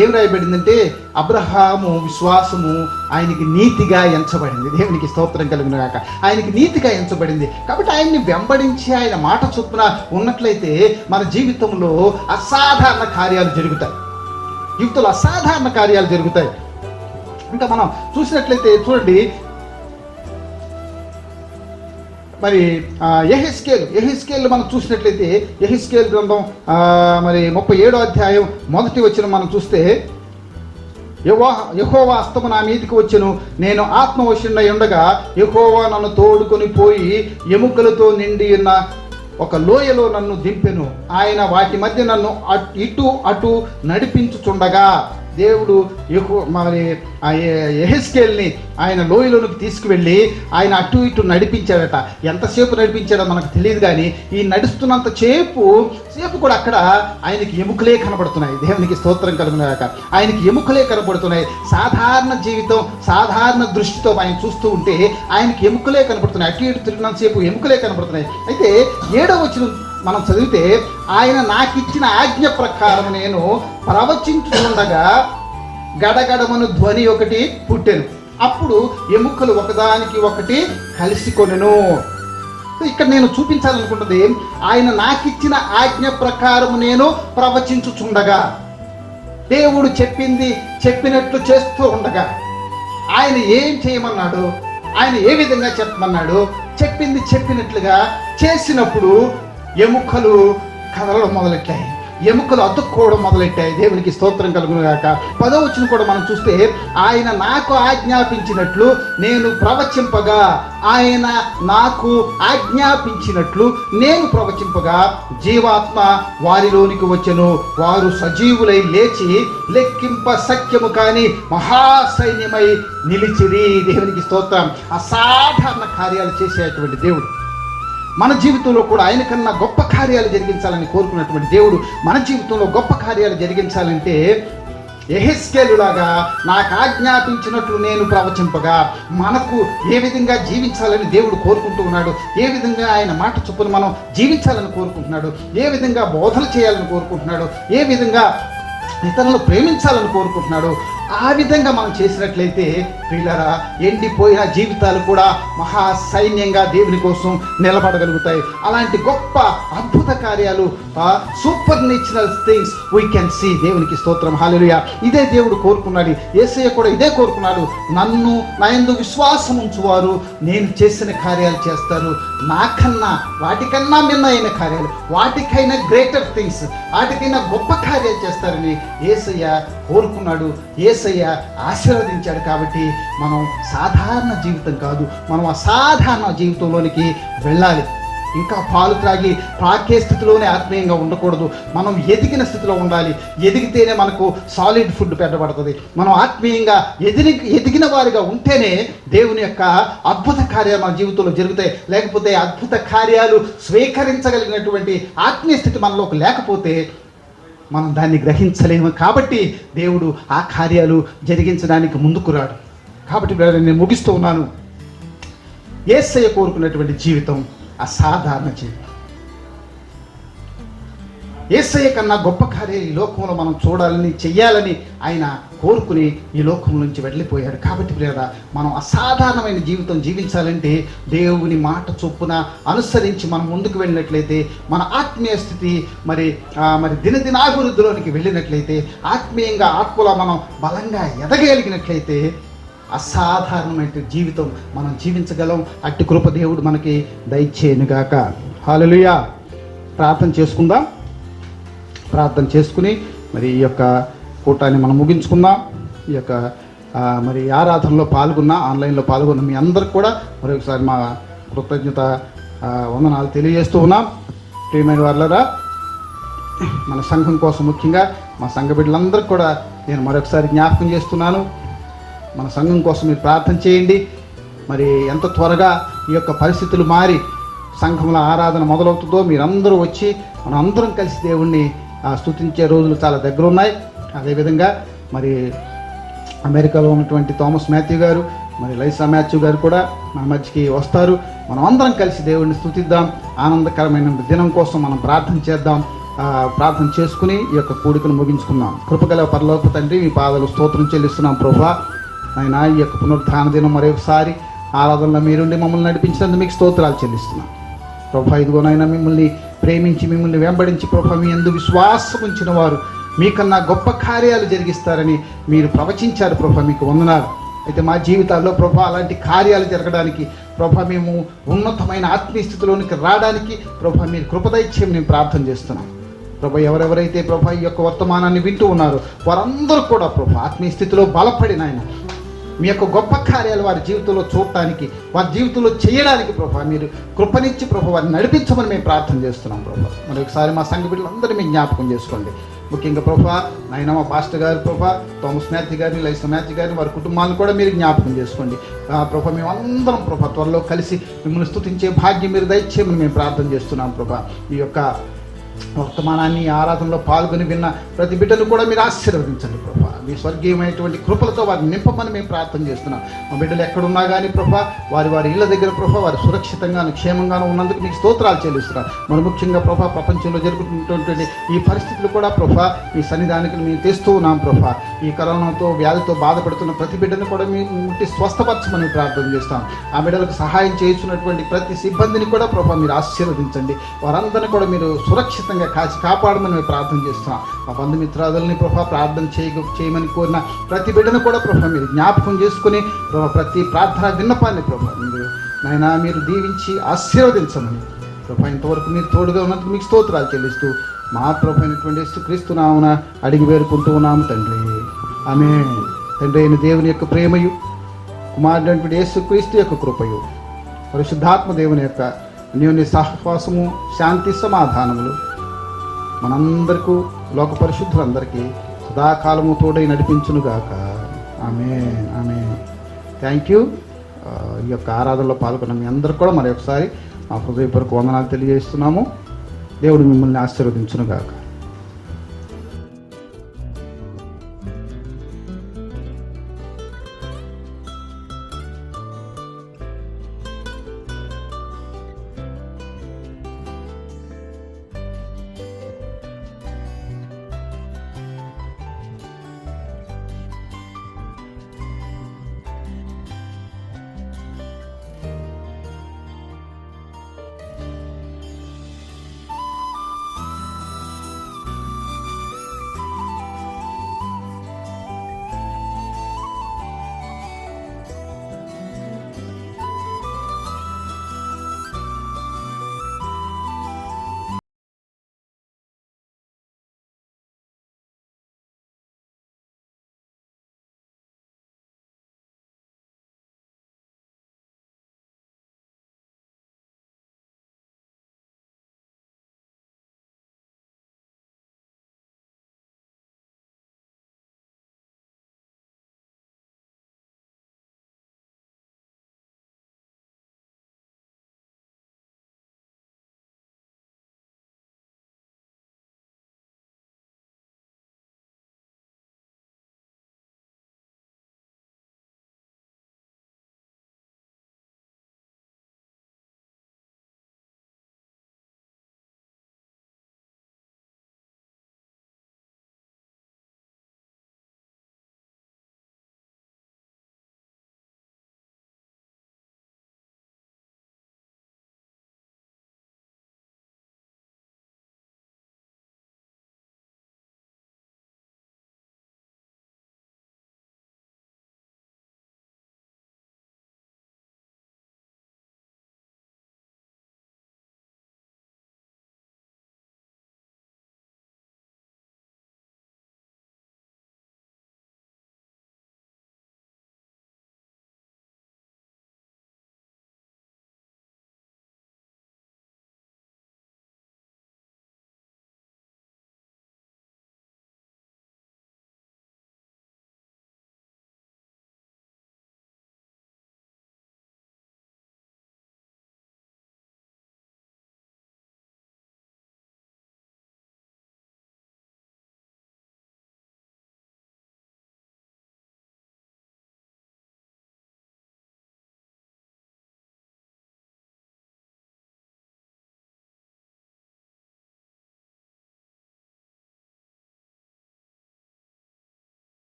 ఏం రాయబడిందంటే అబ్రహాము విశ్వాసము ఆయనకి నీతిగా ఎంచబడింది. దేవునికి స్తోత్రం కలుగును గాక. ఆయనకి నీతిగా ఎంచబడింది. కాబట్టి ఆయన్ని వెంబడించి ఆయన మాట చొప్పున ఉన్నట్లయితే మన జీవితంలో అసాధారణ కార్యాలు జరుగుతాయి. జీవితంలో అసాధారణ కార్యాలు జరుగుతాయి. ఇంకా మనం చూసినట్లయితే చూడండి, మరి యెహెజ్కేల్ మనం చూసినట్లయితే యెహెజ్కేల్ గ్రంథం మరి 37వ అధ్యాయం 1వ వచనం మనం చూస్తే, యెహోవా హస్తము నా మీదికి వచ్చెను, నేను ఆత్మవశుడై ఉండగా యెహోవా నన్ను తోడుకొని పోయి ఎముకలతో నిండి ఉన్న ఒక లోయలో నన్ను దింపెను. ఆయన వాటి మధ్య నన్ను ఇటు అటు నడిపించుచుండగా, దేవుడు మరి యెహెజ్కేల్ని ఆయన లోయలోనికి తీసుకువెళ్ళి ఆయన అటు ఇటు నడిపించాడట. ఎంతసేపు నడిపించాడో మనకు తెలియదు, కానీ ఈ నడుస్తున్నంత సేపు కూడా అక్కడ ఆయనకి ఎముకలే కనబడుతున్నాయి. దేవునికి స్తోత్రం కలుగునాక. ఆయనకి ఎముకలే కనబడుతున్నాయి. సాధారణ జీవితం, సాధారణ దృష్టితో ఆయన చూస్తూ ఉంటే ఆయనకి ఎముకలే కనబడుతున్నాయి. అటు ఇటు తిరిగినంతసేపు ఎముకలే కనబడుతున్నాయి. అయితే 7వ వచనం మనం చదివితే, ఆయన నాకిచ్చిన ఆజ్ఞ ప్రకారం నేను ప్రవచించుతుండగా గడగడమను ధ్వని ఒకటి పుట్టెను. అప్పుడు ఎముకలు ఒకదానికి ఒకటి కలిసి కొనెను. ఇక్కడ నేను చూపించాలనుకుంటుంది, ఆయన నాకిచ్చిన ఆజ్ఞ ప్రకారం నేను ప్రవచించుచుండగా, దేవుడు చెప్పినట్లు చేస్తూ ఉండగా, ఆయన ఏం చేయమన్నాడు, ఆయన ఏ విధంగా చెప్పమన్నాడు, చెప్పినట్లుగా చేసినప్పుడు ఎముకలు కదలడం మొదలెట్టాయి. ఎముకలు అతుక్కోవడం మొదలెట్టాయి. దేవునికి స్తోత్రం కలుగును గాక. 10వ వచనం కూడా మనం చూస్తే, ఆయన నాకు ఆజ్ఞాపించినట్లు నేను ప్రవచింపగా, ఆయన నాకు ఆజ్ఞాపించినట్లు నేను ప్రవచింపగా జీవాత్మ వారిలోనికి వచ్చెను. వారు సజీవులై లేచి లెక్కింప సఖ్యము కాని మహాసైన్యమై నిలిచిరి. దేవునికి స్తోత్రం. అసాధారణ కార్యాలు చేసేటువంటి దేవుడు మన జీవితంలో కూడా ఆయన కన్నా గొప్ప కార్యాలు జరిగించాలని కోరుకున్నటువంటి దేవుడు మన జీవితంలో గొప్ప కార్యాలు జరిగించాలంటే యెహెజ్కేలులాగా నాకు ఆజ్ఞాపించినట్లు నేను ప్రవచింపగా, మనకు ఏ విధంగా జీవించాలని దేవుడు కోరుకుంటూ ఉన్నాడు, ఏ విధంగా ఆయన మాట చొప్పున మనం జీవించాలని కోరుకుంటున్నాడు, ఏ విధంగా బోధలు చేయాలని కోరుకుంటున్నాడు, ఏ విధంగా ఇతరులను ప్రేమించాలని కోరుకుంటున్నాడు, ఆ విధంగా మనం చేసినట్లయితే ప్రియులారా ఎండిపోయిన జీవితాలు కూడా మహా సైన్యంగా దేవుని కోసం నిలబడగలుగుతాయి. అలాంటి గొప్ప అద్భుత కార్యాలు, supernatural things we can see. దేవునికి స్తోత్రం. హల్లెలూయా. ఇదే దేవుడు కోరుకున్నాడు. యేసయ్య కూడా ఇదే కోరుకున్నాడు. నన్ను నా యందు విశ్వాసం ఉంచువారు నేను చేసిన కార్యాలు చేస్తారు, నాకన్నా వాటికన్నా మిన్న అయిన కార్యాలు, వాటికైనా గ్రేటర్ థింగ్స్, వాటికైనా గొప్ప కార్యాలు చేస్తారని యేసయ్య కోరుకున్నాడు. యేసయ్య ఆశీర్వదించాడు. కాబట్టి మనం సాధారణ జీవితం కాదు, మనం అసాధారణ జీవితంలోనికి వెళ్ళాలి. ఇంకా పాలు త్రాగి ప్రాకే స్థితిలోనే ఆత్మీయంగా ఉండకూడదు. మనం ఎదిగిన స్థితిలో ఉండాలి. ఎదిగితేనే మనకు సాలిడ్ ఫుడ్ పెట్టబడుతుంది. మనం ఆత్మీయంగా ఎదిగిన వారిగా ఉంటేనే దేవుని యొక్క అద్భుత కార్యాలు మన జీవితంలో జరుగుతాయి. లేకపోతే అద్భుత కార్యాలు స్వీకరించగలిగినటువంటి ఆత్మీయ స్థితి మనలోకి లేకపోతే మనం దాన్ని గ్రహించలేము. కాబట్టి దేవుడు ఆ కార్యాలు జరిగించడానికి ముందుకు రాడు. కాబట్టి నేను ముగిస్తూ ఉన్నాను. యేసయ్య కోరుకున్నటువంటి జీవితం అసాధారణ జీవితం. యేసయ్య కన్నా గొప్ప కార్యాలు ఈ లోకంలో మనం చూడాలని, చెయ్యాలని ఆయన కోరుకుని ఈ లోకం నుంచి వెళ్ళిపోయాడు. కాబట్టి ప్రియరా, మనం అసాధారణమైన జీవితం జీవించాలంటే దేవుని మాట చొప్పున అనుసరించి మనం ముందుకు వెళ్ళినట్లయితే, మన ఆత్మీయ స్థితి మరి దినదినాభివృద్ధిలోనికి వెళ్ళినట్లయితే, ఆత్మీయంగా ఆత్మలో మనం బలంగా ఎదగలిగినట్లయితే అసాధారణమైన జీవితం మనం జీవించగలం. అట్టి కృప దేవుడు మనకి దయచేయనుగాక. హల్లెలూయా. ప్రార్థన చేసుకుందాం. ప్రార్థన చేసుకుని మరి ఈ యొక్క కూటాన్ని మనం ముగించుకుందాం. ఈ యొక్క మరి ఆరాధనలో పాల్గొన్న, ఆన్లైన్లో పాల్గొన్న మీ అందరికి కూడా మరొకసారి మా కృతజ్ఞత వందనాలు తెలియజేస్తూ ఉన్నాం. ప్రియమైన వాళ్ళరా, మన సంఘం కోసం ముఖ్యంగా మా సంఘ బిడ్డలందరికీ కూడా నేను మరొకసారి జ్ఞాపకం చేస్తున్నాను. మన సంఘం కోసం మీరు ప్రార్థన చేయండి. మరి ఎంత త్వరగా ఈ యొక్క పరిస్థితులు మారి సంఘంలో ఆరాధన మొదలవుతుందో మీరందరూ వచ్చి మనం అందరం కలిసి దేవుణ్ణి స్తుతించే రోజులు చాలా దగ్గర ఉన్నాయి. అదేవిధంగా మరి అమెరికాలో ఉన్నటువంటి థామస్ మాథ్యూ గారు, మరి లైసా మాథ్యూ గారు కూడా మన మధ్యకి వస్తారు. మనం అందరం కలిసి దేవుణ్ణి స్తుతిద్దాం. ఆనందకరమైన దినం కోసం మనం ప్రార్థన చేద్దాం. ప్రార్థన చేసుకుని ఈ యొక్క కూడికను ముగించుకుందాం. కృపగల పరలోక తండ్రి, మీ పాదాలు స్తోత్రం చెల్లిస్తున్నాం ప్రభువా. నాయనా, ఈ యొక్క పునరుత్థాన దినం మరొకసారి ఆరాధనలో మీరుండి మమ్మల్ని నడిపించినందుకు మీకు స్తోత్రాలు చెల్లిస్తున్నాం ప్రభువా. ఇదిగోనైనా మిమ్మల్ని ప్రేమించి మిమ్మల్ని వెంబడించి ప్రభువా మీ యందు విశ్వాసం ఉంచిన వారు మీకన్నా గొప్ప కార్యాలు జరిగిస్తారని మీరు ప్రవచించారు ప్రభువా. మీకు వందనాలు. అయితే మా జీవితాల్లో ప్రభువా అలాంటి కార్యాలు జరగడానికి ప్రభువా మేము ఉన్నతమైన ఆత్మీయ స్థితిలోనికి రావడానికి ప్రభువా మీరు కృపదైత్యం నేను ప్రార్థన చేస్తున్నాం ప్రభా. ఎవరెవరైతే ప్రభా ఈ యొక్క వర్తమానాన్ని వింటూ ఉన్నారో వారందరూ కూడా ప్రభా ఆత్మీయ స్థితిలో బలపడిన ఆయన మీ యొక్క గొప్ప కార్యాలు వారి జీవితంలో చూడటానికి, వారి జీవితంలో చేయడానికి ప్రభా మీరు కృపనిచ్చి ప్రభా వారిని నడిపించమని మేము ప్రార్థన చేస్తున్నాం ప్రభా. మరొకసారి మా సంఘ బిడ్డలందరినీ మీకు జ్ఞాపకం చేసుకోండి. ముఖ్యంగా ప్రభా నాయన మా పాస్టర్ గారు ప్రభా, థామస్ మాథ్యూ గారిని, లైసా మాథ్యూ గారిని, వారి కుటుంబాలను కూడా మీరు జ్ఞాపకం చేసుకోండి ప్రభా. మేమందరం ప్రభా త్వరలో కలిసి మిమ్మల్ని స్తుతించే భాగ్యం మీరు దయచేయమని మేము ప్రార్థన చేస్తున్నాం ప్రభా. ఈ యొక్క వర్తమానాన్ని ఆరాధనలో పాల్గొని విన్న ప్రతి బిడ్డను కూడా మీరు ఆశీర్వదించండి ప్రభా. మీ స్వర్గీయమైనటువంటి కృపలతో వారిని నింపమని మేము ప్రార్థన చేస్తున్నాం. మా బిడ్డలు ఎక్కడున్నా కానీ ప్రభా వారి వారి ఇళ్ళ దగ్గర ప్రభా వారు సురక్షితంగాను క్షేమంగాను ఉన్నందుకు మీకు స్తోత్రాలు చెల్లిస్తున్నాం. మరి ముఖ్యంగా ప్రభా ప్రపంచంలో జరుగుతున్నటువంటి ఈ పరిస్థితులు కూడా ప్రభా మీ సన్నిధానికి మేము తెస్తూ ఉన్నాం ప్రభా. ఈ కరోనాతో వ్యాధితో బాధపడుతున్న ప్రతి బిడ్డను కూడా మేము ముట్టి స్వస్థపరచమని ప్రార్థన చేస్తాం. ఆ బిడ్డలకు సహాయం చేస్తున్నటువంటి ప్రతి సిబ్బందిని కూడా ప్రభా మీరు ఆశీర్వదించండి. వారందరినీ కూడా మీరు సురక్షితంగా కాపాడమని మేము ప్రార్థన చేస్తున్నాం. మా బంధుమిత్రాదులని ప్రభా ప్రార్థన చేయమని కోరిన ప్రతి బిడ్డను కూడా ప్రభా మీరు జ్ఞాపకం చేసుకుని ప్రభా ప్రతి ప్రార్థన విన్నపాన్ని ప్రభా మీరు నాయనా మీరు దీవించి ఆశీర్వదించమని ప్రభా ఇంతవరకు మీరు తోడుగా ఉన్నందుకు మీకు స్తోత్రాలు చెల్లిస్తూ మా ప్రభు అయినటువంటి యేసుక్రీస్తు నామమున అడిగి వేడుకుంటూ ఉన్నాము తండ్రి. ఆమేన్. తండ్రి అయిన దేవుని యొక్క ప్రేమయు, కుమారుడైనటువంటి యేసుక్రీస్తు యొక్క కృపయు, పరిశుద్ధాత్మ దేవుని యొక్క అన్యోన్య సహవాసము, శాంతి సమాధానములు మనందరికీ, లోక పరిశుద్ధులందరికీ సదాకాలము తోడై నడిపించునుగాక. ఆమేన్. ఆమేన్. Thank you. ఈ యొక్క ఆరాధనలో పాల్గొన్న మీ అందరికీ కూడా మరొకసారి మా హృదయపూర్వక వందనాలు తెలియజేస్తున్నాము. దేవుడు మిమ్మల్ని ఆశీర్వదించునుగాక.